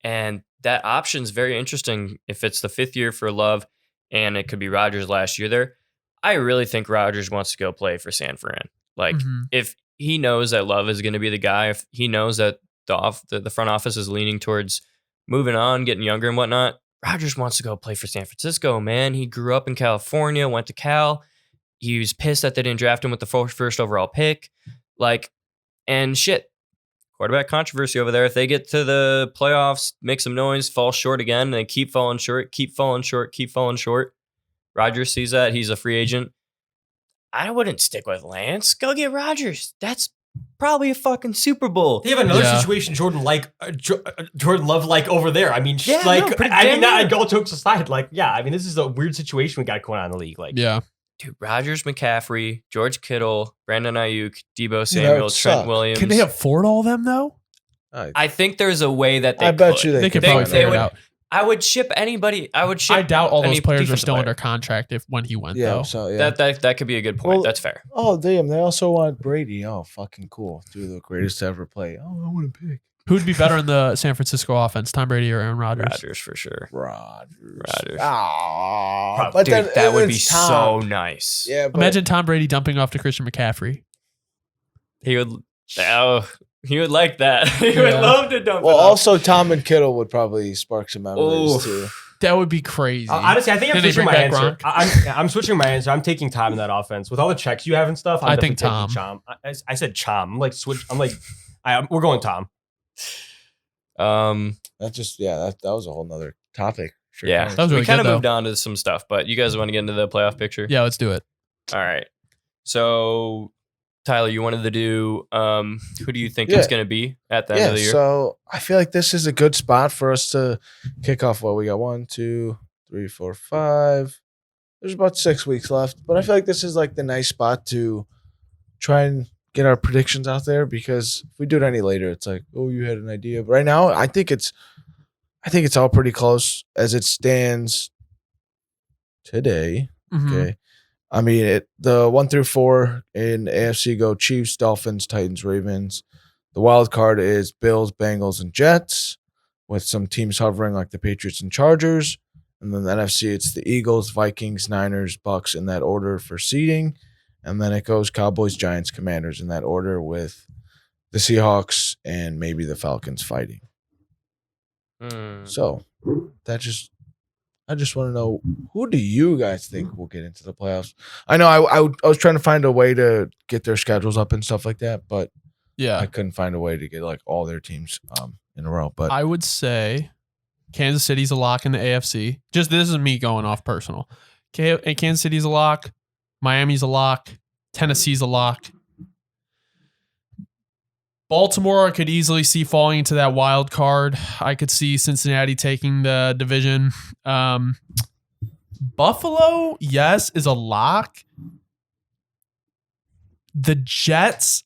And that option's very interesting if it's the 5th year for Love and it could be Rodgers last year there. I really think Rodgers wants to go play for San Fran. Like, Mhm. if he knows that Love is going to be the guy, if he knows that the front office is leaning towards moving on, getting younger and whatnot, Rodgers wants to go play for San Francisco, man. He grew up in California, went to Cal. He was pissed that they didn't draft him with the 1st overall pick. Like, and shit, quarterback controversy over there. If they get to the playoffs, make some noise, fall short again, and they keep falling short. Rodgers sees that. He's a free agent. I wouldn't stick with Lance. Go get Rodgers. That's probably a fucking Super Bowl. They have another Yeah. situation, Jordan Love over there. I mean, Yeah, like, no, pretty I damn mean, not near. all jokes aside, like, yeah, I mean, this is a weird situation we got going on in the league. Like, Yeah. Dude, Rodgers, McCaffrey, George Kittle, Brandon Ayuk, Debo That Samuel, would Trent suck. Williams. Can they afford all them though? I think there's a way that they I bet could. you They could They- probably they figure it would- out. I would ship anybody. I would ship. I doubt all any those players are defensive still player. under contract when he went Yeah. though. So yeah. That could be a good point. Well, That's fair. Oh damn! They also want Brady. Oh fucking cool! Dude, the greatest to ever play. Oh, I want to pick Who'd be better in the San Francisco offense, Tom Brady or Aaron Rodgers? Rodgers for sure. Rodgers. Dude, that would be it's so Tom. nice. Yeah, but Imagine Tom Brady dumping off to Christian McCaffrey. He would. Oh, he would like that. He would Yeah. love to dump. well, it off. also Tom and Kittle would probably spark some memories Oof. too. That would be crazy. honestly, I think I'm Did they switching my bring back answer. I'm switching my answer. I'm taking Tom in that offense with all the checks you have and stuff. I think definitely taking Tom. I said Chom. I'm like switch. I'm like, we're going Tom. That just that was a whole nother topic. Sure Yeah, can. That was really we kind good, of moved though. on to some stuff, but you guys want to get into the playoff picture? Yeah, let's do it. All right. So Tyler, you wanted to do who do you think Yeah. it's going to be at the end of the year? So I feel like this is a good spot for us to kick off. What we got 1, 2, 3, 4, 5. There's about 6 weeks left, but I feel like this is like the nice spot to try and get our predictions out there, because if we do it any later, it's like, oh, you had an idea. But right now, I think it's all pretty close as it stands today. Mhm. Okay. I mean, the 1 through 4 in AFC go Chiefs, Dolphins, Titans, Ravens. The wild card is Bills, Bengals, and Jets, with some teams hovering like the Patriots and Chargers. And then the NFC, it's the Eagles, Vikings, Niners, Bucks in that order for seeding. And then it goes Cowboys, Giants, Commanders in that order, with the Seahawks and maybe the Falcons fighting. So I just want to know, who do you guys think will get into the playoffs? I know I was trying to find a way to get their schedules up and stuff like that, but Yeah. I couldn't find a way to get like all their teams in a row. But I would say Kansas City's a lock in the AFC. Just this is me going off personal. Kansas City's a lock. Miami's a lock. Tennessee's a lock. Baltimore, I could easily see falling into that wild card. I could see Cincinnati taking the division. Buffalo, yes, is a lock. The Jets,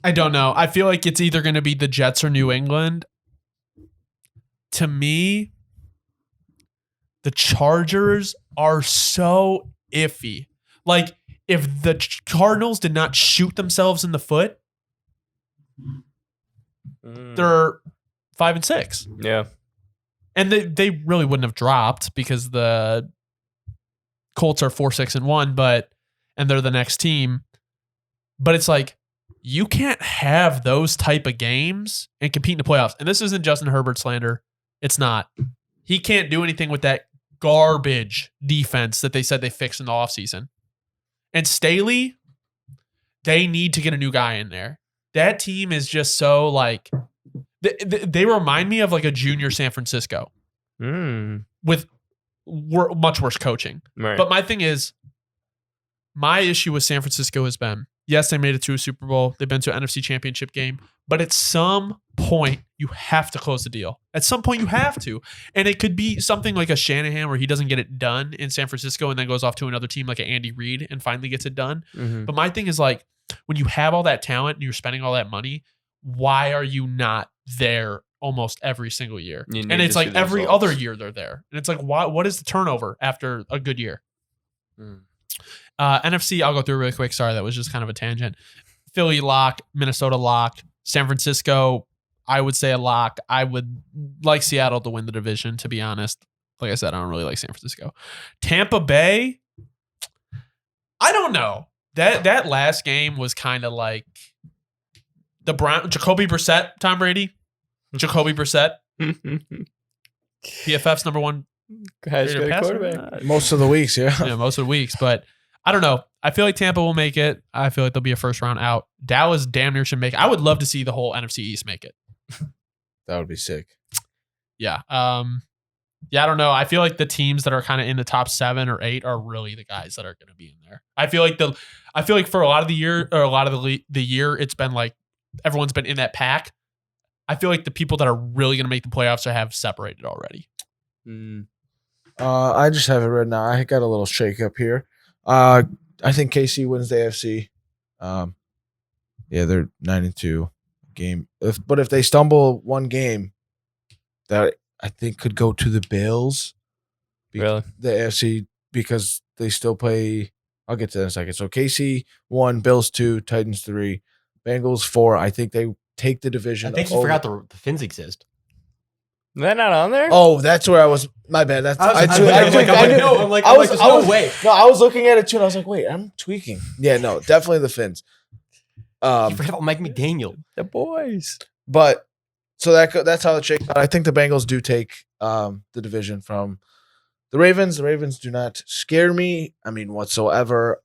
I don't know. I feel like it's either going to be the Jets or New England. To me, the Chargers are so iffy. Like, if the Cardinals did not shoot themselves in the foot, they're 5-6. Yeah. And they really wouldn't have dropped because the Colts are 4-6-1, and they're the next team. But it's like, you can't have those type of games and compete in the playoffs. And this isn't Justin Herbert slander. It's not. He can't do anything with that garbage defense that they said they fixed in the offseason. And Staley, they need to get a new guy in there. That team is just so like, they remind me of like a junior San Francisco with much worse coaching. Right. But my thing is, my issue with San Francisco has been, yes, they made it to a Super Bowl. They've been to an NFC Championship game. But at some point, you have to close the deal. At some point, you have to. And it could be something like a Shanahan where he doesn't get it done in San Francisco and then goes off to another team like an Andy Reid and finally gets it done. Mm-hmm. But my thing is like, when you have all that talent and you're spending all that money, why are you not there almost every single year? You need And it's to see like the every results. other year they're there. And it's like, what is the turnover after a good year? NFC, I'll go through really quick. Sorry, that was just kind of a tangent. Philly lock, Minnesota lock, San Francisco, I would say a lock. I would like Seattle to win the division, to be honest. Like I said, I don't really like San Francisco. Tampa Bay, I don't know. That last game was kind of like the Jacoby Brissett, Tom Brady. Jacoby Brissett, PFF's number one Highest rated graded passer. quarterback. most of the weeks, yeah. Yeah, most of the weeks. But I don't know. I feel like Tampa will make it. I feel like they'll be a first round out. Dallas damn near should make it. I would love to see the whole NFC East make it. That would be sick. Yeah. Yeah, I don't know. I feel like the teams that are kind of in the top 7 or 8 are really the guys that are going to be in there. I feel like for a lot of the year, or a lot of the year, it's been like everyone's been in that pack. I feel like the people that are really going to make the playoffs have separated already. I just have it right now. I got a little shake up here. I think KC wins the AFC. Yeah, they're 9-2 game. But if they stumble one game, that I think could go to the Bills. Really? The AFC, because they still play. I'll get to that in a second. So KC 1, Bills 2, Titans 3, Bengals 4. I think they take the division. I think you forgot the Finns exist. They're not on there? Oh, that's where I was. My bad. That's I was looking at it too, and I was like, wait, I'm tweaking. Yeah, no, definitely the Finns. You forgot about Mike McDaniel. The boys. But so that's how it shakes out. I think the Bengals do take the division from the Ravens. The Ravens do not scare me. I mean, whatsoever.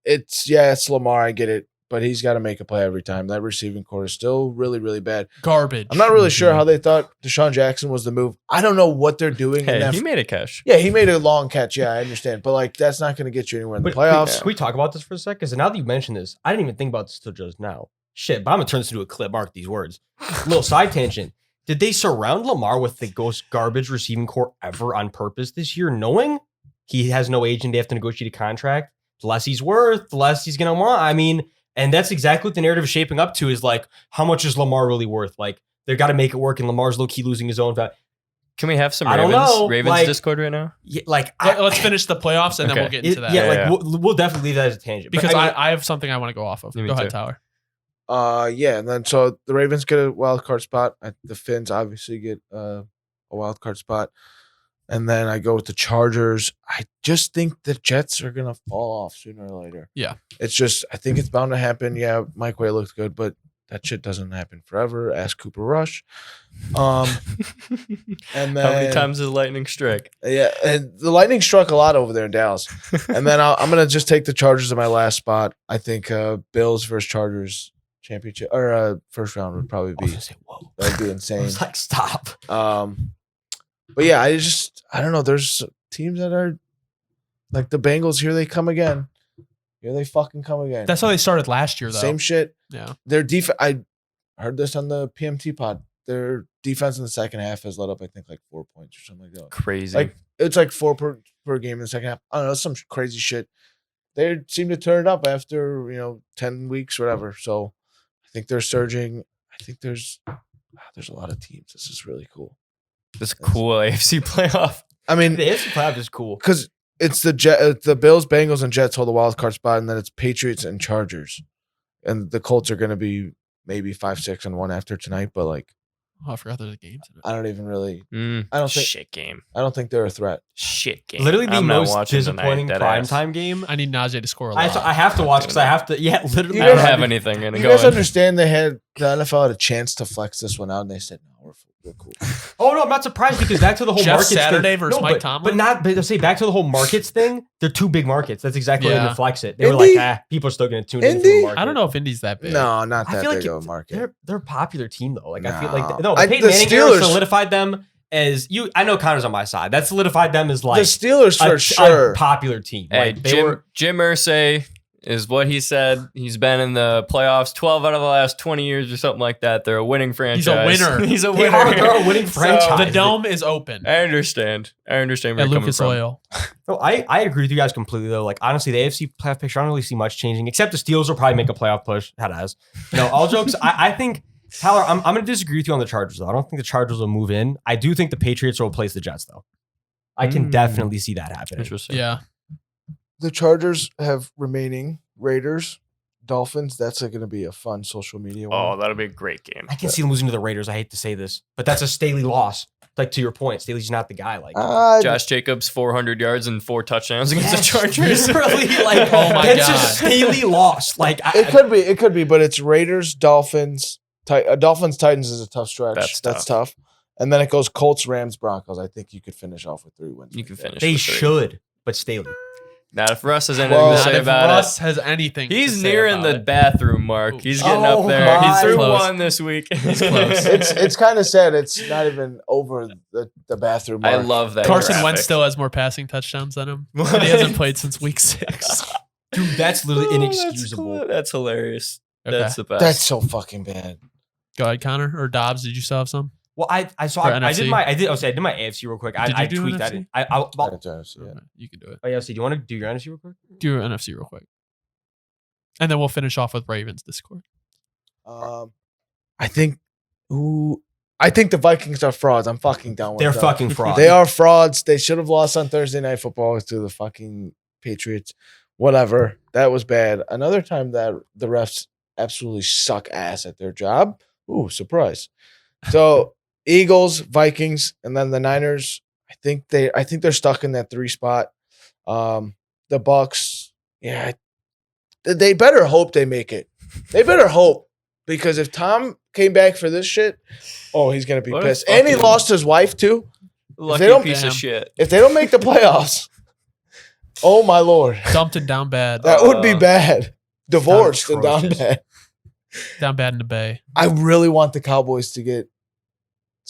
It's Lamar. I get it. but he's got to make a play every time. That receiving core is still really, really bad. Garbage. I'm not really sure how they thought Deshaun Jackson was the move. I don't know what they're doing. Hey, he made a catch. Yeah, he made a long catch. Yeah, I understand. But, like, that's not going to get you anywhere in the playoffs. Can we talk about this for a second? Because now that you mentioned this, I didn't even think about this till just now. Shit, but I'm going to turn this into a clip. Mark these words. Little side tangent. Did they surround Lamar with the most garbage receiving core ever on purpose this year, knowing he has no agent, they have to negotiate a contract? The less he's worth, the less he's going to want. I mean, and that's exactly what the narrative is shaping up to, is like, how much is Lamar really worth? Like, they've got to make it work, and Lamar's low-key losing his own value. Can we have some I don't know. Ravens Like, Discord right now? Yeah, like, Let's finish the playoffs and then Okay. we'll get into that. Yeah. we'll definitely leave that as a tangent. But Because I mean, I have something I want to go off of. Me Go ahead, too. Tyler. Yeah, and then so the Ravens get a wild card spot. The Finns obviously get a wild card spot. And then I go with the Chargers. I just think the Jets are going to fall off sooner or later. Yeah. It's just, I think it's bound to happen. Yeah, Mike Way looked good, but that shit doesn't happen forever. Ask Cooper Rush. And then How many times did lightning strike? Yeah, and the Lightning struck a lot over there in Dallas. And then I'm going to just take the Chargers in my last spot. I think Bills versus Chargers championship or first round would probably I was be, gonna say, whoa. that'd be I insane. was like, stop. But yeah, I don't know. There's teams that are like the Bengals. Here they come again. Here they fucking come again. That's how they started last year, though. Same shit. Yeah. Their defense. I heard this on the PMT pod. Their defense in the second half has let up, I think, like 4 points or something like that. Crazy. Like it's like 4 per game in the second half. I don't know, some crazy shit. They seem to turn it up after 10 weeks, whatever. So I think they're surging. I think there's a lot of teams. This is really cool. this cool AFC playoff. I mean, The AFC playoff is cool. because it's the Bills, Bengals, and Jets hold the wild card spot, and then it's Patriots and Chargers, and the Colts are going to be maybe 5-6-1 after tonight. But like, Oh, I forgot there's a game tonight. I don't even really. Mm, I don't think. shit game. I don't think they're a threat. Shit game. Literally the I'm not most watching disappointing tonight, dead ass. primetime game. I need Najee to score a I lot. have to watch because I have to. Yeah, literally. You I don't guys- have anything in it You guys going. understand the NFL had a chance to flex this one out, and they said, "No, we're cool." Oh no, I'm not surprised because back to the whole Jeff markets Saturday thing. versus No, Mike but, Tomlin? But say back to the whole markets thing. They're two big markets. That's exactly why they Yeah. didn't flex it. They were Indy? like, people are still going to tune in. For Indy? the market. I don't know if Indy's that big. No, not I that feel like big of a market. They're a popular team though. Like I feel No. like no, I- Peyton the Manning era Steelers- solidified them as you. I know Connor's on my side. That solidified them as The like Steelers for a sure. popular team. Hey, Like, they were. Jim Irsay is what he said. He's been in the playoffs 12 out of the last 20 years or something like that. They're a winning franchise. He's a winner. He's a They winner. are. They're a winning So- franchise. The dome is open I understand. Where at you're coming Lucas from. Oil. No, I agree with you guys completely though. Like honestly, the AFC playoff picture, I don't really see much changing, except the Steelers will probably make a playoff push. That has. No, all jokes. I think Tyler, I'm going to disagree with you on the Chargers though. I don't think the Chargers will move in. I do think the Patriots will replace the Jets though. I can definitely see that happening. Interesting. Yeah. The Chargers have remaining Raiders, Dolphins. That's going to be a fun social media one. Oh, that'll be a great game. I can see them losing to the Raiders. I hate to say this, but that's a Staley loss. Like to your point, Staley's not the guy. Like Josh Jacobs, 400 yards and 4 touchdowns against the Chargers. Literally, like Oh my that's God. a Staley loss. Like it could be, but it's Raiders, Dolphins, Dolphins, Titans is a tough stretch. That's tough. And then it goes Colts, Rams, Broncos. I think you could finish off with 3 wins. You can finish. they with 3. should, but Staley. Not if Russ has anything Well, to Not say if about Russ it. has anything. He's to say nearing about the it. bathroom mark. He's getting Oh up there. my. He threw Close. one this week. He's close. It's kind of sad. It's not even over the bathroom mark. I love that. Carson graphic. Wentz still has more passing touchdowns than him. And he hasn't played since week 6. Dude, that's literally Oh, inexcusable. That's hilarious. Okay. That's the best. That's so fucking bad. Go ahead, Connor or Dobbs. Did you still have some? Well, I did For my NFC? I did my AFC real quick. Did I you do tweaked that. NFC? I'll Yeah. You can do it. AFC. Do you want to do your NFC real quick? Do your NFC real quick. And then we'll finish off with Ravens Discord. I think the Vikings are frauds. I'm fucking done with They're them. fucking frauds. They are frauds. They should have lost on Thursday Night Football to the fucking Patriots. Whatever. That was bad. Another time that the refs absolutely suck ass at their job. Ooh, surprise. So Eagles, Vikings, and then the Niners. I think they're stuck in that 3 spot. The Bucks, yeah. They better hope they make it. They better hope. Because if Tom came back for this shit, oh, he's gonna be What a pissed. And he fucking- lost his wife too. Lucky they don't- piece Damn. of shit. If they don't make the playoffs, oh my lord, Dumped it down bad. that would be bad. divorced and down atrocious. bad. Down bad in the Bay. I really want the Cowboys to get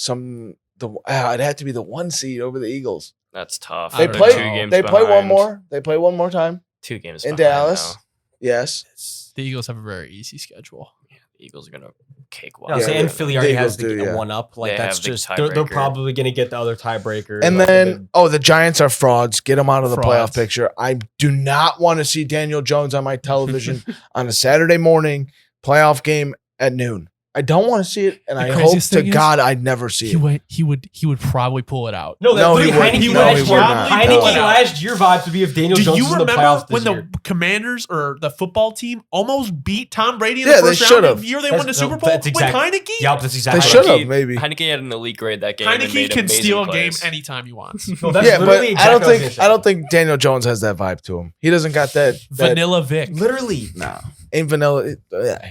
it'd have to be the 1 seed over the Eagles. That's tough. They They're play- 2 games They play one behind. more. They play one more time 2 games in behind Dallas. now. Yes. The Eagles have a very easy schedule. The Eagles are gonna cake No, I'm Yeah, saying the- Philly the already Eagles has do, the yeah. one up. Like They that's have the just they're tiebreaker. probably gonna get the other tiebreaker. And like, then, the Giants are frauds. Get them out of the playoff Frauds. picture. I do not want to see Daniel Jones on my television on a Saturday morning playoff game at noon. I don't want to see it, and The I hope craziest to thing is, God I'd never see it. He would probably pull it out. no, No, he wouldn't. Heineke No, last he year. would not. Heineke No. last year vibes would be if Daniel Do Jones you was in the remember playoffs when this the year. Commanders or the football team almost beat Tom Brady in Yeah, the they first round should've. the year they That's- won the no, Super Bowl that's with exactly- Heineke? Yeah, that's They exactly. should Heineke- have, maybe. Heineke had an elite grade that game. and Heineke made can amazing steal a game plays. anytime he wants. No, that's Yeah, but literally I don't exactly what was think gonna I don't think Daniel Jones has that vibe to him. He doesn't got that Vanilla Vic. say. Literally. Nah, ain't vanilla.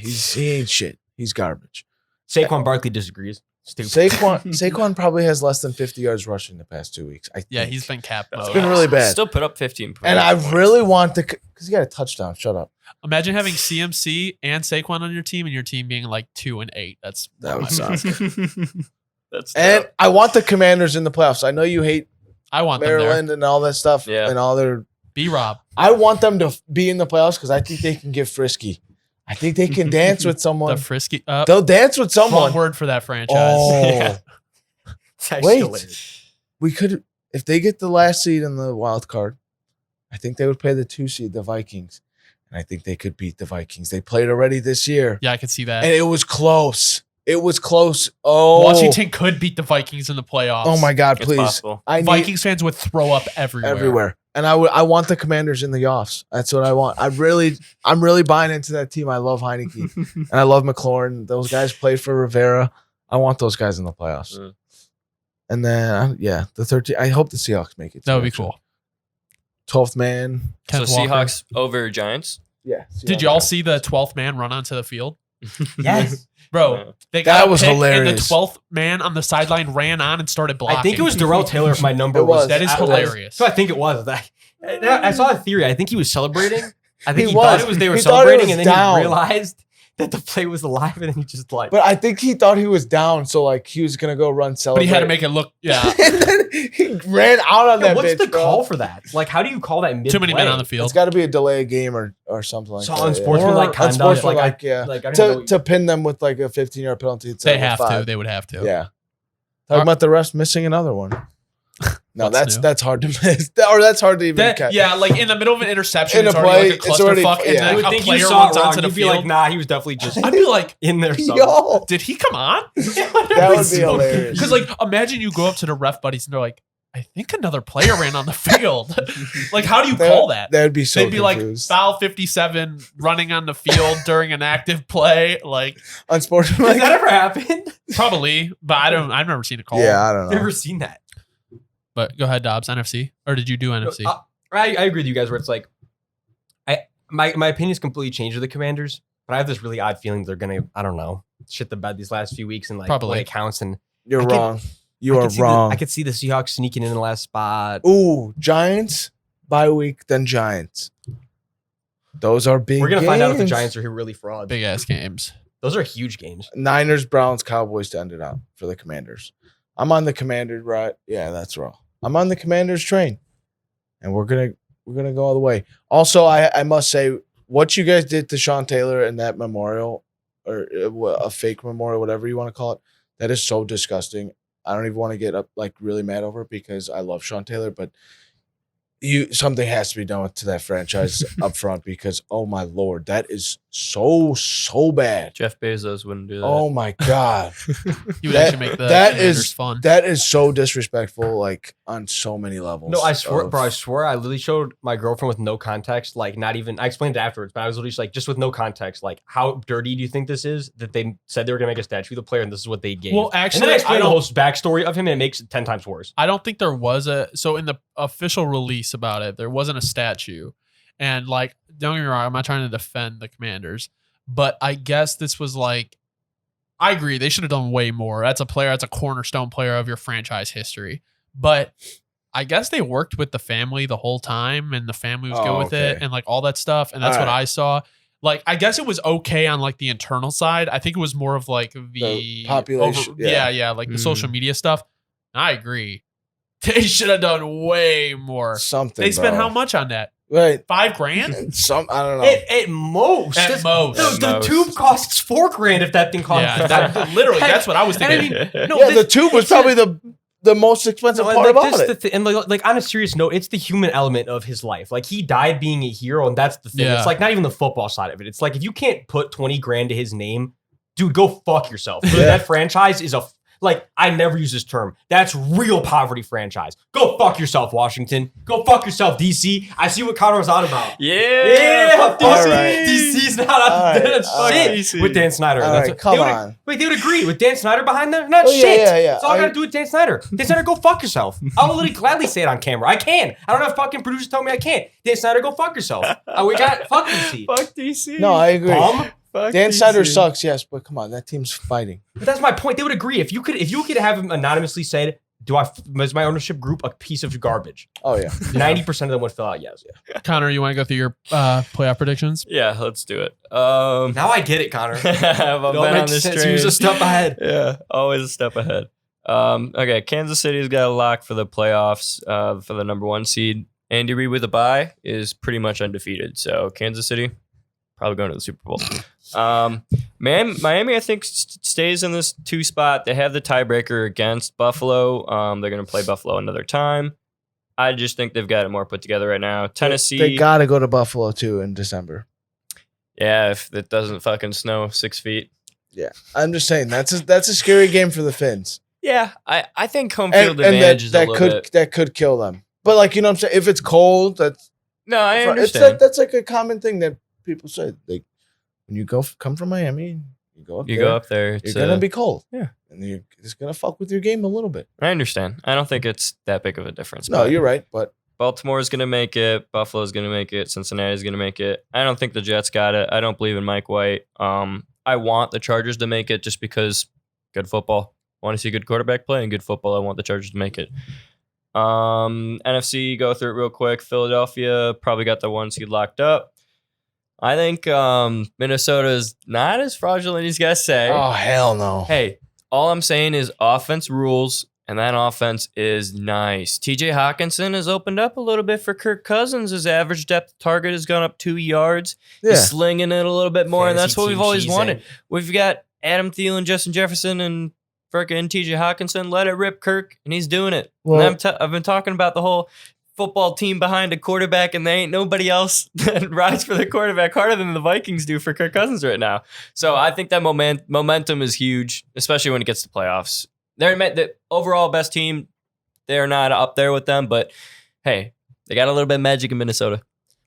He ain't shit. He's garbage. Saquon Barkley disagrees. Stupid. Saquon probably has less than 50 yards rushing the past 2 weeks. Yeah, think. he's been capped. It's mode. been really bad. Still put up 15 points. And I really want because he got a touchdown. Shut up. Imagine having CMC and Saquon on your team, and your team being like 2-8. That would suck. That's And tough. I want the Commanders in the playoffs. I know you hate I want them there. Maryland and all that stuff. Yeah. And all their. B-Rob. I want them to be in the playoffs because I think they can get frisky. I think they can dance with The someone. frisky. They'll dance with Wrong someone. word for that franchise. Oh, Yeah. It's actually Wait. hilarious. we could if they get the last seed in the wild card. I think they would play the 2 seed, the Vikings, and I think they could beat the Vikings. They played already this year, Yeah, I could see that. and it was close. It was close. Oh, Washington could beat the Vikings in the playoffs. Oh my God, It's please! possible. I need Vikings fans would throw up everywhere. everywhere, and I want the Commanders in the offs. That's what I want. I'm really buying into that team. I love Heineke and I love McLaurin. Those guys played for Rivera. I want those guys in the playoffs. Mm. And then the 13. I hope the Seahawks make it. That would be actually. cool. 12th man. So Kenneth Walker. Seahawks over Giants. Yeah. Did y'all see the 12th man run onto the field? Yes. Bro, Yeah. they That got a was pick, hilarious. And the 12th man on the sideline ran on and started blocking. I think it was Darrell Taylor if my number It was. That is I- hilarious. So I think it was. I saw a theory. I think he was celebrating. I think He he was. thought it was they were He thought it celebrating, and was then down. he realized that the play was alive, and then he just like. But I think he thought he was down, so like he was gonna go run but celebrate. he had to make it look, yeah. and then he ran out on Yeah, that. what's bitch, the bro. call for that? Like, how do you call that mid? Too many men on the field. It's got to be a delay of game or something like So that. unsportsmanlike Or conduct. unsportsmanlike, Like, yeah. like I don't know. To pin them with like a 15-yard penalty. Instead They of a have to. 5. They would have to. Yeah. Talking about the refs missing another one. No, What's new? that's hard to miss. Or that's hard to even That, catch. yeah, like in the middle of an interception, In it's a already play, like a it's already- clusterfuck, yeah. and you then would a think you player saw runs it wrong. onto the You'd be field. like, nah, he was definitely just I'd be like, in there somewhere. Yo, did he come on? that would be hilarious. Because like, imagine you go up to the ref buddies and they're like, I think another player ran on the field. Like, how do you call that? That would be so They'd be confused. like foul 57 running on the field during an active play. Like, Unsportsmanlike. Has that ever happened? probably, but I've never seen a call. Yeah, I don't I've know. never seen that. But go ahead, Dobbs. NFC, or did you do NFC? I agree with you guys where it's like, my opinion's completely changed with the Commanders, but I have this really odd feeling they're gonna, I don't know, shit the bed these last few weeks and like Probably. when it counts. And You're I could- wrong. You I are could see wrong. I could see the Seahawks sneaking in the last spot. Ooh, Giants bye week, then Giants. Those are big. We're gonna find out if the games. Giants are here really frauds. Big ass games. Those are huge games. Niners, Browns, Cowboys to end it out for the Commanders. I'm on the Commanders, right? Yeah, that's wrong. I'm on the Commanders train, and we're gonna go all the way. Also, I must say what you guys did to Sean Taylor in that memorial, or a fake memorial, whatever you want to call it, that is so disgusting. I don't even want to get up like really mad over it because I love Sean Taylor, but something has to be done to that franchise up front because oh my lord, that is so bad. Jeff Bezos wouldn't do that. Oh my god. You would That- actually make the that Commanders is- fun. That is so disrespectful, like on so many levels. No, I swear, of- bro. I swear, I literally showed my girlfriend with no context. Like, not even. I explained it afterwards, but I was literally just like, just with no context. Like, how dirty do you think this is? That they said they were gonna make a statue of the player, and this is what they gave. Well, and actually, then I I explained the don't, whole backstory of him, and it makes it 10 times worse. I don't think there was so in the official release about it, there wasn't a statue. And like, don't get me wrong, I'm not trying to defend the Commanders, but I guess this was like, I agree, they should have done way more. That's a cornerstone player of your franchise history. But I guess they worked with the family the whole time and the family was good with it okay. and like all that stuff. And that's All what right. I saw. Like, I guess it was okay on like the internal side. I think it was more of like the population. Like the social media stuff. I agree. They should have done way more. Something. They spent bro. how much on that? Right. $5,000? I don't know. At most. At most. The tube costs $4,000 if that thing costs. Yeah, literally, that's what I was thinking. The tube was probably the most expensive part about it. And like on a serious note, it's the human element of his life. Like he died being a hero, and that's the thing. Yeah. It's like not even the football side of it. It's like if you can't put $20,000 to his name, dude, go fuck yourself. Really, that franchise is like, I never use this term. That's real poverty franchise. Go fuck yourself, Washington. Go fuck yourself, DC. I see what Connor was on about. Yeah. DC. Right. DC's not on shit with Dan Snyder. All right, come on. Wait, they would agree with Dan Snyder behind them? Not shit. Yeah. That's all I gotta do with Dan Snyder. Dan Snyder, go fuck yourself. I will literally gladly say it on camera. I can. I don't have fucking producers tell me I can't. Dan Snyder, go fuck yourself. We got fuck DC. Fuck DC. No, I agree. Fuck Dan DC. Snyder sucks, yes, but come on, that team's fighting. But that's my point. They would agree if you could have him anonymously said, is my ownership group a piece of garbage? Oh yeah. 90% of them would fill out yes. Connor, you want to go through your playoff predictions? Yeah, let's do it. Now I get it, Connor. I've been on this train. He was a step ahead. Yeah, always a step ahead. Okay, Kansas City's got a lock for the playoffs for the number 1 seed. Andy Reid with a bye is pretty much undefeated. So Kansas City probably going to the Super Bowl. Miami, I think, stays in this 2 spot. They have the tiebreaker against Buffalo. They're going to play Buffalo another time. I just think they've got it more put together right now. Tennessee. They got to go to Buffalo too in December. Yeah, if it doesn't fucking snow 6 feet. Yeah, I'm just saying that's a scary game for the Finns. Yeah, I think home field advantage is a little bit. That could kill them. But like, you know what I'm saying? If it's cold, No, I understand. That's like a common thing that people say. Like when you come from Miami, you go up there. You're gonna be cold. Yeah, and it's gonna fuck with your game a little bit. I understand. I don't think it's that big of a difference. No, you're right. But Baltimore's gonna make it. Buffalo's gonna make it. Cincinnati's gonna make it. I don't think the Jets got it. I don't believe in Mike White. I want the Chargers to make it just because good football. I want to see good quarterback play and good football. I want the Chargers to make it. NFC, go through it real quick. Philadelphia probably got the 1 seed locked up. I think Minnesota's not as fraudulent as you guys say. oh hell no. Hey, all I'm saying is offense rules, and that offense is nice. TJ Hawkinson has opened up a little bit for Kirk Cousins. His average depth target has gone up 2 yards. Yeah. He's slinging it a little bit more, and Fantasy that's what we've team always she's wanted. in. We've got Adam Thielen, Justin Jefferson, and freaking TJ Hawkinson. Let it rip, Kirk, and he's doing it. Well- And I've been talking about the whole football team behind a quarterback, and there ain't nobody else that rides for the quarterback harder than the Vikings do for Kirk Cousins right now. So I think that momentum is huge, especially when it gets to playoffs. They're the overall best team. They're not up there with them, but hey, they got a little bit of magic in Minnesota.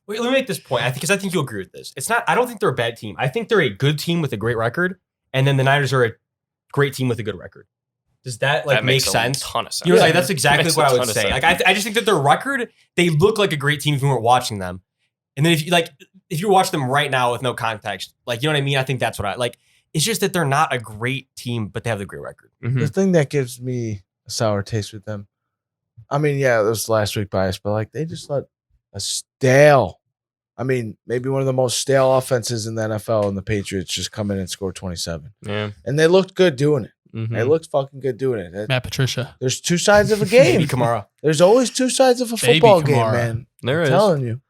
Wait, let me make this point. I think you'll agree with this. It's not. I don't think they're a bad team. I think they're a good team with a great record, and then the Niners are a great team with a good record. Does that That make makes sense? A ton of sense. You know, like, that's exactly Makes what a I would ton of say. sense. Like I just think that their record, they look like a great team if you weren't watching them. And then if you watch them right now with no context, like, you know what I mean? I think that's what I like. It's just that they're not a great team, but they have the great record. Mhm. The thing that gives me a sour taste with them, I mean, yeah, it was last week bias, but like they just let a stale, I mean, maybe one of the most stale offenses in the NFL, and the Patriots just come in and score 27. Yeah. And they looked good doing it. Mhm. They looked fucking good doing it. Matt Patricia. There's 2 sides of a Baby game. Kamara. There's always 2 sides of a Baby football game, Kamara. man. There I'm is. telling you.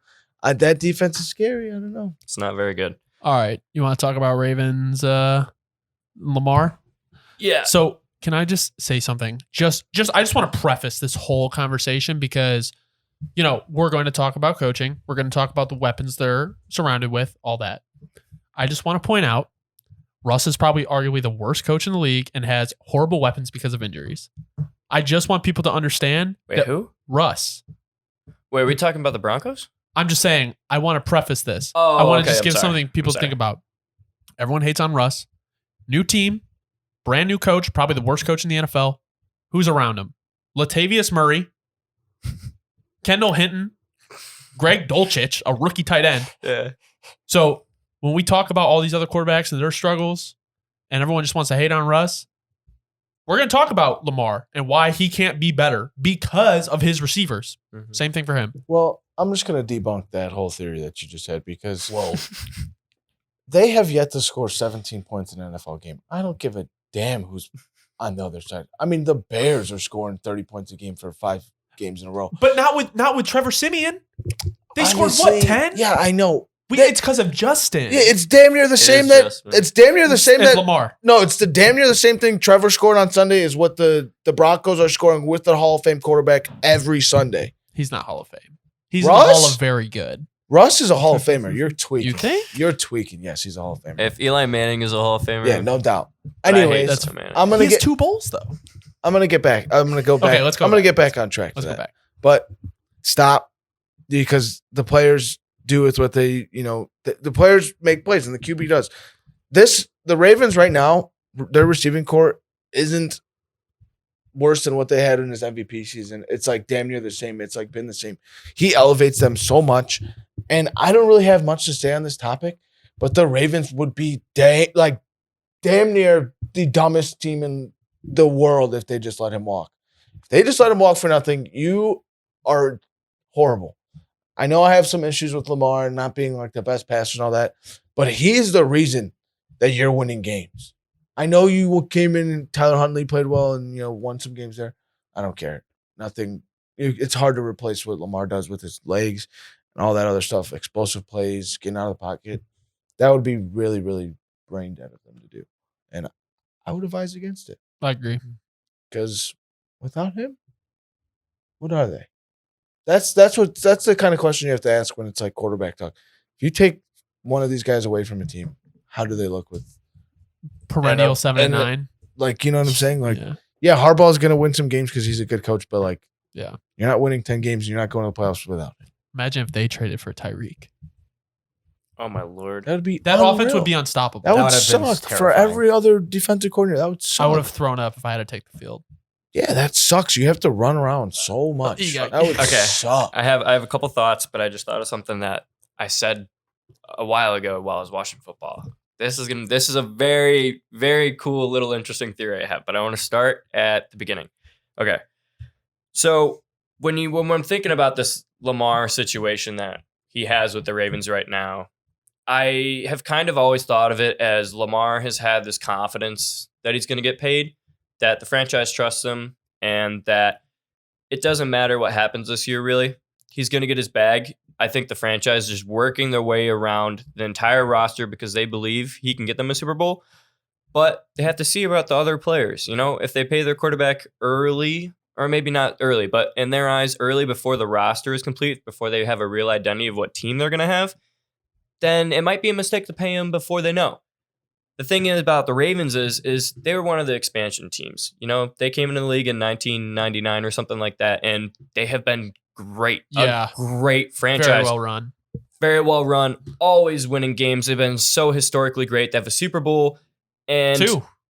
That defense is scary. I don't know. It's not very good. All right. You want to talk about Ravens Lamar? Yeah. So can I just say something? I just want to preface this whole conversation because, you know, we're going to talk about coaching. We're going to talk about the weapons they're surrounded with, all that. I just want to point out Russ is probably arguably the worst coach in the league and has horrible weapons because of injuries. I just want people to understand Wait, that who? Russ. Wait, are we talking about the Broncos? I'm just saying, I want to preface this. Oh, I want okay, to just I'm give sorry. something people I'm to sorry. think about. Everyone hates on Russ. New team, brand new coach, probably the worst coach in the NFL. Who's around him? Latavius Murray, Kendall Hinton, Greg Dulcich, a rookie tight end. Yeah. So when we talk about all these other quarterbacks and their struggles, and everyone just wants to hate on Russ, we're going to talk about Lamar and why he can't be better because of his receivers. Mhm. Same thing for him. Well, I'm just going to debunk that whole theory that you just had because, They have yet to score 17 points in an NFL game. I don't give a damn who's on the other side. I mean, the Bears are scoring 30 points a game for 5 games in a row. But not with Trevor Siemian. They scored Honestly, what, 10? Yeah, I know. It's because of Justin. Yeah, it's damn near the same that Justin. it's damn near the same It's that Lamar. No, it's the damn near the same thing Trevor scored on Sunday is what the Broncos are scoring with the Hall of Fame quarterback every Sunday. He's not Hall of Fame. He's in the Russ? Hall of Very Good. Russ is a Hall of Famer. You're tweaking. You think? You're tweaking. Yes, he's a Hall of Famer. If Eli Manning is a Hall of Famer, Yeah, no doubt. but I hate Anyways, Eli Manning. I'm He gonna has get 2 bowls though. I'm gonna get back. I'm gonna go back. Okay, let's go I'm gonna back. get back on track. Let's to go that. back. But stop because the players do with what they, the players make plays and the QB does. The Ravens right now, their receiving core isn't worse than what they had in his MVP season. It's like damn near the same. It's like been the same. He elevates them so much. And I don't really have much to say on this topic, but the Ravens would be damn near the dumbest team in the world if they just let him walk. If they just let him walk for nothing, you are horrible. I know I have some issues with Lamar and not being like the best passer and all that, but he's the reason that you're winning games. I know you came in and Tyler Huntley played well and won some games there. I don't care. Nothing. It's hard to replace what Lamar does with his legs and all that other stuff. Explosive plays, getting out of the pocket. That would be really, really brain dead of them to do. And I would advise against it. I agree. Because without him, what are they? That's the kind of question you have to ask when it's like quarterback talk. If you take one of these guys away from a team, how do they look with Perennial 7 and 9. like, you know what I'm saying? Like, Yeah. yeah, Harbaugh's gonna win some games because he's a good coach, but like, Yeah. you're not winning 10 games and you're not going to the playoffs without him. Imagine if they traded for Tyreek. Oh my lord. That would be That unreal. offense would be unstoppable. That would would have been suck for terrifying. every other defensive coordinator. That would suck. I would have thrown up if I had to take the field. Yeah, that sucks. You have to run around so much. You got- That would Okay. suck. I have a couple thoughts, but I just thought of something that I said a while ago while I was watching football. This is a very, very cool little interesting theory I have, but I want to start at the beginning. Okay. So when I'm thinking about this Lamar situation that he has with the Ravens right now, I have kind of always thought of it as Lamar has had this confidence that he's going to get paid, that the franchise trusts him, and that it doesn't matter what happens this year, really. He's going to get his bag. I think the franchise is working their way around the entire roster because they believe he can get them a Super Bowl. But they have to see about the other players. If they pay their quarterback early, or maybe not early, but in their eyes, early before the roster is complete, before they have a real identity of what team they're going to have, then it might be a mistake to pay him before they know. The thing is about the Ravens is they were one of the expansion teams. They came into the league in 1999 or something like that, and they have been great. Yeah. A great franchise. Very well run. Very well run. Always winning games. They've been so historically great. They have a Super Bowl and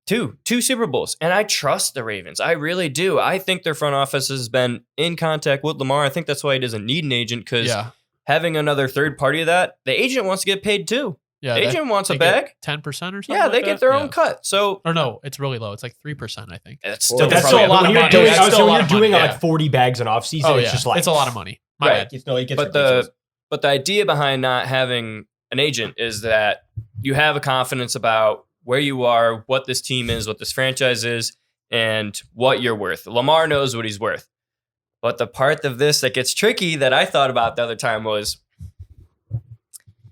two Super Bowls. And I trust the Ravens. I really do. I think their front office has been in contact with Lamar. I think that's why he doesn't need an agent, because having another third party of that, the agent wants to get paid too. Yeah, the agent wants a bag. 10% or something. Yeah, they like get that? their own cut. So, Or no, it's really low. It's like 3%, I think. it's Well, still That's probably still a lot of when money. you're doing- I was still a saying, when lot you're of doing money, like 40 bags in off season, Oh, it's yeah. just like It's a lot of money. My right. bad. It gets But ridiculous. the idea behind not having an agent is that you have a confidence about where you are, what this team is, what this franchise is, and what you're worth. Lamar knows what he's worth. But the part of this that gets tricky that I thought about the other time was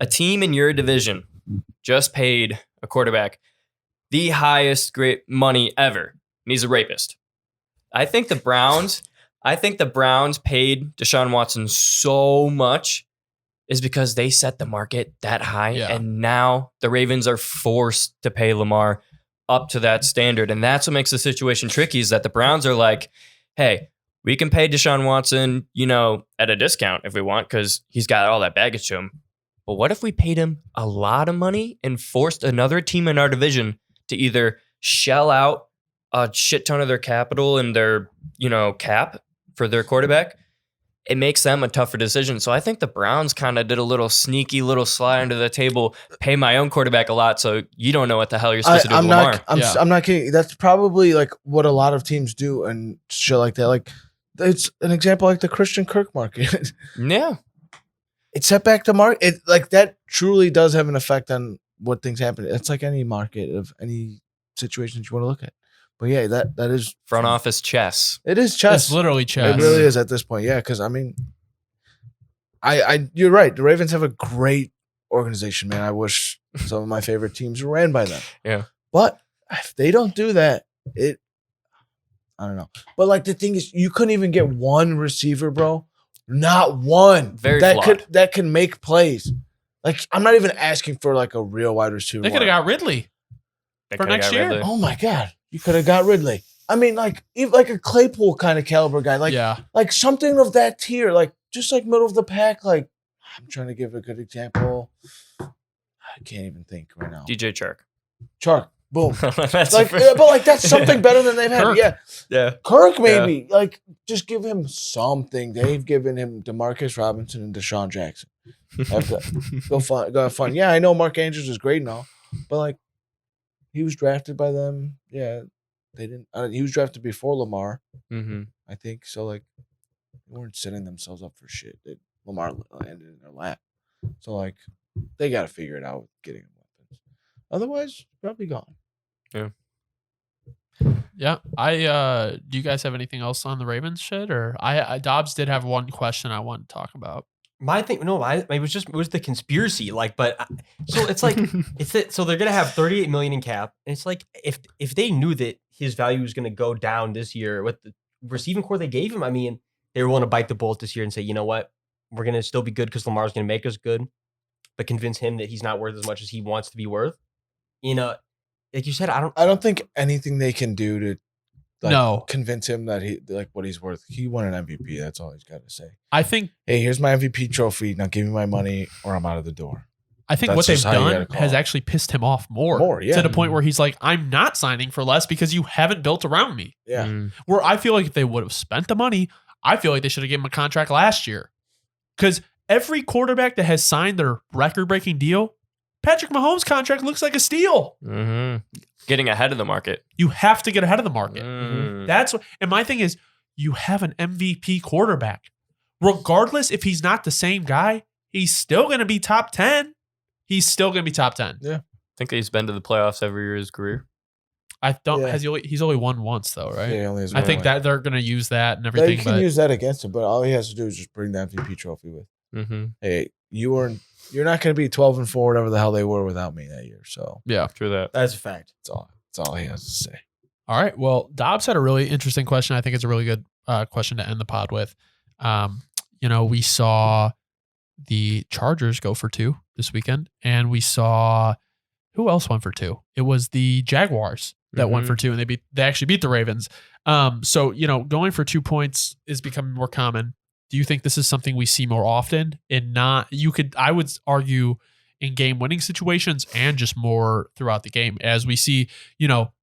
a team in your division just paid a quarterback the highest great money ever, and he's a rapist. I think the Browns paid Deshaun Watson so much is because they set the market that high, and now the Ravens are forced to pay Lamar up to that standard, and that's what makes the situation tricky. Is that the Browns are like, hey, we can pay Deshaun Watson, at a discount if we want, because he's got all that baggage to him. But what if we paid him a lot of money and forced another team in our division to either shell out a shit ton of their capital and their, cap for their quarterback? It makes them a tougher decision. So I think the Browns kind of did a little sneaky little slide under the table, pay my own quarterback a lot, so you don't know what the hell you're supposed to do with Lamar. I'm not kidding. That's probably like what a lot of teams do and shit like that. Like, it's an example like the Christian Kirk market. Yeah. It set back the market. It like that truly does have an effect on what things happen. It's like any market of any situations you want to look at. But yeah, that is Front office chess. It is chess. It's literally chess. It really is at this point. Yeah, because I mean, you're right. The Ravens have a great organization, man. I wish some of my favorite teams were ran by them. Yeah. But if they don't do that, I don't know. But like the thing is, you couldn't even get one receiver, bro. Not one. Very flawed. that can make plays. Like I'm not even asking for like a real wide receiver. They could have got Ridley They for coulda next got year. Ridley. Oh my god, you could have got Ridley. I mean, like even like a Claypool kind of caliber guy, like something of that tier, like just like middle of the pack. Like I'm trying to give a good example. I can't even think right now. DJ Chark. Chark, boom. That's Like, but like that's something better than they've had. Kirk. Yeah, Kirk maybe. Like just give him something. They've given him DeMarcus Robinson and Deshaun Jackson. Go have fun. Yeah, I know Mark Andrews is great and all, but like he was drafted by them. Yeah, they didn't. He was drafted before Lamar, I think. So like, they weren't setting themselves up for shit. Lamar landed in their lap. So like, they got to figure it out with getting him weapons. Otherwise, probably gone. Yeah. Do you guys have anything else on the Ravens shit? Or Dobbs did have one question I wanted to talk about. My thing, no, it was the conspiracy. Like, so it's like so they're gonna have 38 million in cap, and it's like if they knew that his value was gonna go down this year with the receiving core they gave him, I mean, they were willing to bite the bullet this year and say, you know what, we're gonna still be good because Lamar's gonna make us good, but convince him that he's not worth as much as he wants to be worth. Like you said, I don't think anything they can do to convince him that he like what he's worth. He won an MVP. That's all he's got to say. I think, hey, here's my MVP trophy. Now give me my money or I'm out of the door. I think That's what they've just how you done gotta has call it. actually pissed him off more Yeah. to the point where he's like, I'm not signing for less because you haven't built around me. Yeah. Where I feel like if they would have spent the money, I feel like they should have given him a contract last year. Because every quarterback that has signed their record-breaking deal, Patrick Mahomes' contract looks like a steal. Getting ahead of the market. You have to get ahead of the market. Mm. And my thing is, you have an MVP quarterback. Regardless if he's not the same guy, he's still going to be top 10. He's still going to be top 10. Yeah. I think he's been to the playoffs every year of his career. I don't. Yeah. He's only won once though, right? Yeah, he only has I one think win. that they're going to use that and They everything. can But use that against him, but all he has to do is just bring the MVP trophy with. Hey, you're not going to be 12-4, whatever the hell they were without me that year. So yeah. True that. that's a fact. that's all he has to say. All right. Well, Dobbs had a really interesting question. I think it's a really good question to end the pod with. We saw the Chargers go for 2 this weekend, and we saw who else went for 2? It was the Jaguars that went for 2, and they actually beat the Ravens. So going for 2 points is becoming more common. Do you think this is something we see more often? I would argue in game winning situations and just more throughout the game as we see,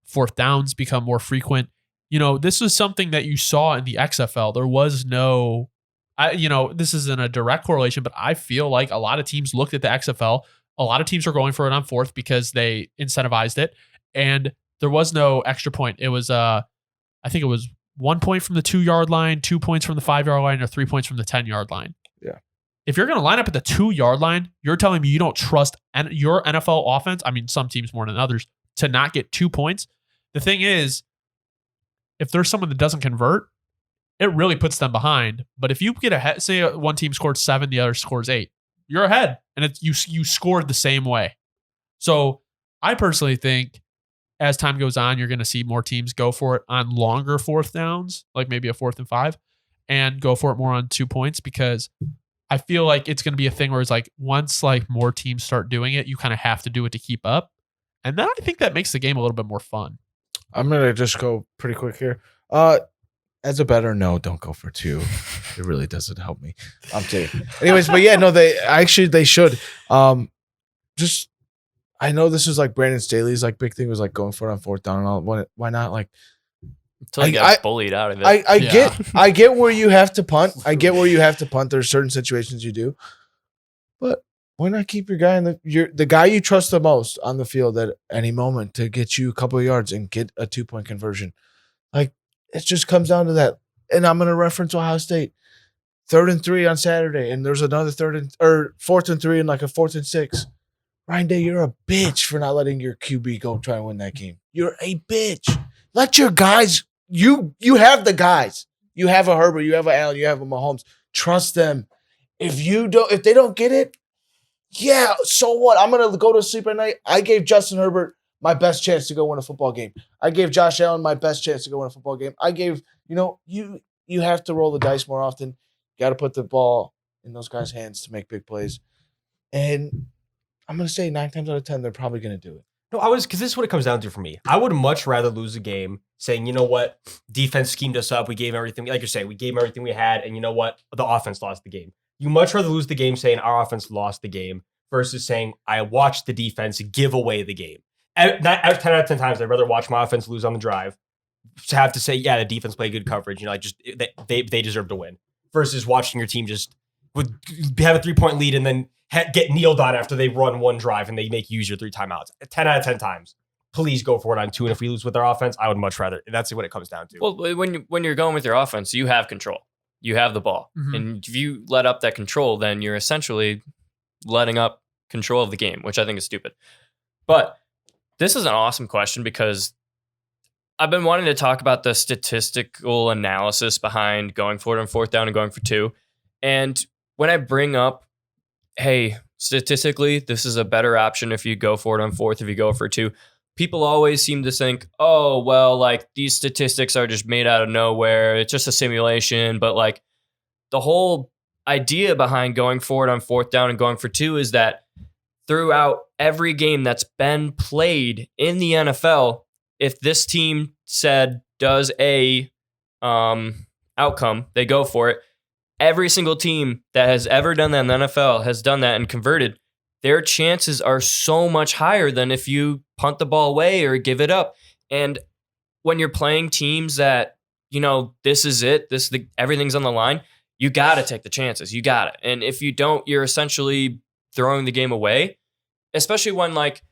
fourth downs become more frequent. This was something that you saw in the XFL. There was no, this isn't a direct correlation, but I feel like a lot of teams looked at the XFL. A lot of teams were going for it on fourth because they incentivized it. And there was no extra point. It was, I think it was 1 point from the 2-yard line, 2 points from the 5-yard line, or 3 points from the 10-yard line. Yeah. If you're going to line up at the 2-yard line, you're telling me you don't trust your NFL offense, I mean, some teams more than others, to not get 2 points. The thing is, if there's someone that doesn't convert, it really puts them behind. But if you get ahead, say one team scored 7, the other scores 8, you're ahead, and you scored the same way. So I personally think as time goes on, you're going to see more teams go for it on longer fourth downs, like maybe a 4th and 5, and go for it more on 2 points, because I feel like it's going to be a thing where it's like once like more teams start doing it, you kind of have to do it to keep up. And then I think that makes the game a little bit more fun. I'm going to just go pretty quick here. As a better, no, don't go for 2. It really doesn't help me. I'm kidding. Anyways, but yeah, no, they should. I know this is like Brandon Staley's like big thing was like going for it on 4th down and all. Why not? Like, Until he got bullied out of it. I get where you have to punt. There's certain situations you do, but why not keep your guy the guy you trust the most on the field at any moment to get you a couple of yards and get a 2-point conversion? Like, it just comes down to that. And I'm going to reference Ohio State. 3rd and 3 on Saturday, and there's another 4th and 3 and like a 4th and 6. Ryan Day, you're a bitch for not letting your QB go try and win that game. You're a bitch. Let your guys. You have the guys. You have a Herbert. You have a Allen. You have a Mahomes. Trust them. If they don't get it, yeah. So what? I'm gonna go to sleep at night. I gave Justin Herbert my best chance to go win a football game. I gave Josh Allen my best chance to go win a football game. I gave you have to roll the dice more often. You got to put the ball in those guys' hands to make big plays. And I'm going to say 9 times out of 10, they're probably going to do it. No, because this is what it comes down to for me. I would much rather lose a game saying, you know what, defense schemed us up. We gave everything, like you're saying, we gave everything we had. And you know what, the offense lost the game. You much rather lose the game saying our offense lost the game versus saying I watched the defense give away the game. 10 out of 10 times, I'd rather watch my offense lose on the drive to have to say, yeah, the defense played good coverage. You know, like just they deserve to win versus watching your team just would have a 3-point lead and then get kneeled on after they run one drive and they make you use your 3 timeouts. 10 out of 10 times, please go for it on 2. And if we lose with our offense, I would much rather. That's what it comes down to. Well, when you're going with your offense, you have control. You have the ball. Mhm. And if you let up that control, then you're essentially letting up control of the game, which I think is stupid. But this is an awesome question because I've been wanting to talk about the statistical analysis behind going for it on 4th down and going for 2. And when I bring up, hey, statistically, this is a better option if you go for it on 4th, if you go for 2, people always seem to think, oh, well, like these statistics are just made out of nowhere. It's just a simulation. But like the whole idea behind going for it on 4th down and going for 2 is that throughout every game that's been played in the NFL, if this team does a outcome, they go for it. Every single team that has ever done that in the NFL has done that and converted. Their chances are so much higher than if you punt the ball away or give it up. And when you're playing teams that, this is it, everything's on the line, you got to take the chances. You got it. And if you don't, you're essentially throwing the game away, especially when, like,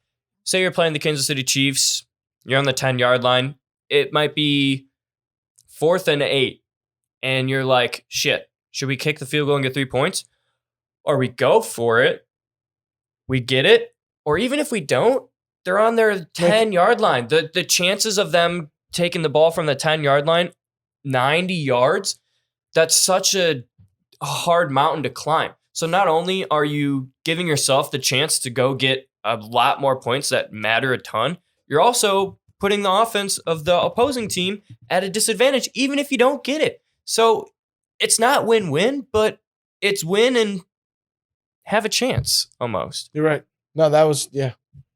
say you're playing the Kansas City Chiefs, you're on the 10-yard line. It might be 4th and 8, and you're like, shit, should we kick the field goal and get 3 points? Or we go for it, we get it, or even if we don't, they're on their 10-yard line. The chances of them taking the ball from the 10-yard line, 90 yards, that's such a hard mountain to climb. So not only are you giving yourself the chance to go get a lot more points that matter a ton, you're also putting the offense of the opposing team at a disadvantage, even if you don't get it. So it's not win-win, but it's win and have a chance almost. You're right. No, that was, yeah.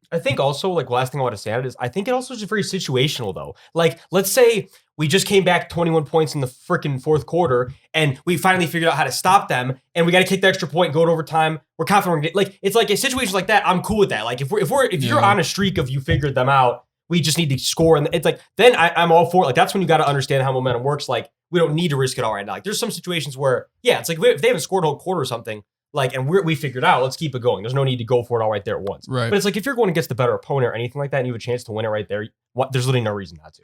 I think also, like, last thing I want to say on it is I think it also is very situational, though. Like, let's say we just came back 21 points in the freaking 4th quarter and we finally figured out how to stop them and we got to kick the extra point, go to overtime. We're confident. Like, it's like a situation like that. I'm cool with that. Like, if you're on a streak of you figured them out, we just need to score. And it's like, then I'm all for it. Like, that's when you got to understand how momentum works. Like, we don't need to risk it all right now. Like, there's some situations where, yeah, it's like if they haven't scored a whole quarter or something, like, and we figured out, let's keep it going. There's no need to go for it all right there at once. Right. But it's like if you're going against the better opponent or anything like that, and you have a chance to win it right there, there's literally no reason not to.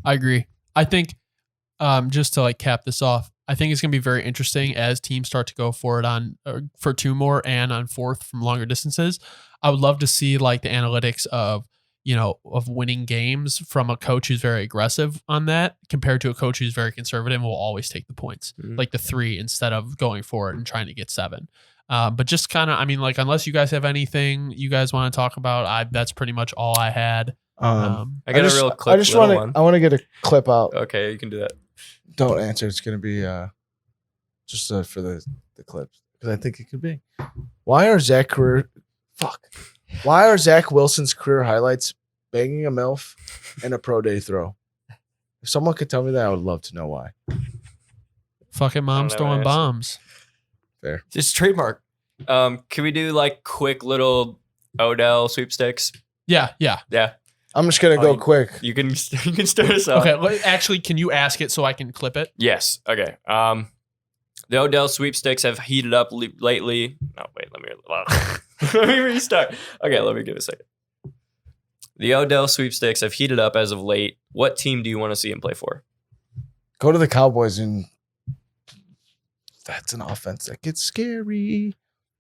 I agree. I think just to like cap this off, I think it's going to be very interesting as teams start to go for it for 2 more and on 4th from longer distances. I would love to see like the analytics of winning games from a coach who's very aggressive on that compared to a coach who's very conservative and will always take the points, like the 3 instead of going for it and trying to get 7. But just kind of, unless you guys have anything you guys want to talk about, that's pretty much all I had. I got a real clip. I want to get a clip out. Okay, you can do that. Don't answer. It's going to be just for the clips because I think it could be. Why are Zach Wilson's career highlights banging a MILF and a pro day throw? If someone could tell me that, I would love to know why. Fucking moms throwing bombs. Fair. Just trademark. Can we do like quick little Odell sweepstakes? Yeah. I'm just gonna go quick. You can start us off. Okay. Actually, can you ask it so I can clip it? Yes. Okay. The Odell sweepstakes have heated up lately. Oh wait, let me restart. Okay, let me give it a second. The Odell sweepstakes have heated up as of late. What team do you want to see him play for? Go to the Cowboys, and that's an offense that gets scary.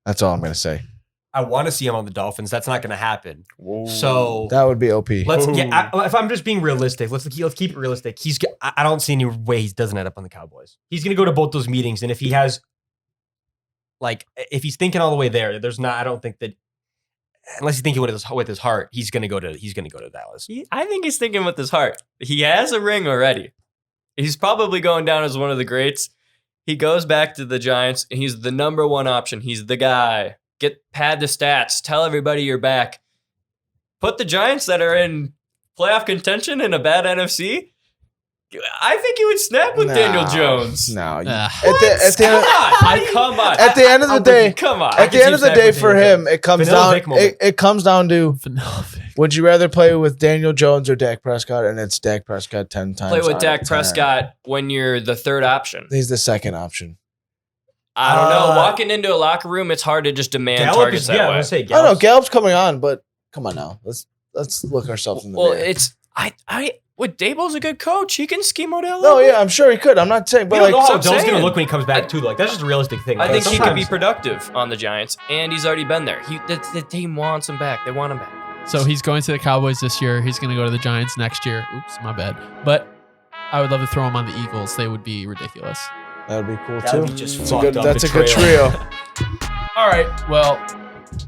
That's all I'm gonna say. I want to see him on the Dolphins. That's not going to happen. Whoa. So That would be OP. if I'm just being realistic, let's keep it realistic. I don't see any way he doesn't end up on the Cowboys. He's going to go to both those meetings, and if he has, like, if he's thinking all the way there, I don't think that, unless he's thinking with his heart, he's going to go to Dallas. I think he's thinking with his heart. He has a ring already. He's probably going down as one of the greats. He goes back to the Giants, and he's the number one option. He's the guy. Pad the stats. Tell everybody you're back. Put the Giants that are in playoff contention in a bad NFC. I think you would snap with Daniel Jones. No. Come on. At the end of the day, come on. at the end of the day for him, it comes down to Vanilla Vic. would you rather play with Daniel Jones or Dak Prescott? And it's Dak Prescott 10 times. Play with out Dak of 10. Prescott when you're the third option. He's the second option. I don't know. Walking into a locker room, it's hard to just demand targets that way. I would say I don't know. Gallup's coming on, but come on now. Let's look ourselves in the mirror. It's With Daboll's a good coach. He can scheme Odell. No, yeah, I'm sure he could. I'm not saying, but We don't know how so I'm Odell's going to saying. look when he comes back, too. Like, that's just a realistic thing. I think he could be Sometimes- productive on the Giants, and he's already been there. The team wants him back. They want him back. So he's going to the Cowboys this year. He's going to go to the Giants next year. Oops, my bad. But I would love to throw him on the Eagles. They would be ridiculous. That'd be cool That too. would be just That's a fucked good. up That's a good betrayal. trio. All right. Well,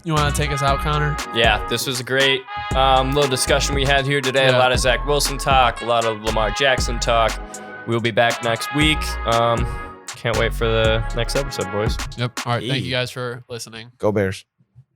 you want to take us out, Connor? Yeah, this was a great little discussion we had here today. Yeah. A lot of Zach Wilson talk, a lot of Lamar Jackson talk. We'll be back next week. Can't wait for the next episode, boys. Yep. All right. Thank you guys for listening. Go Bears.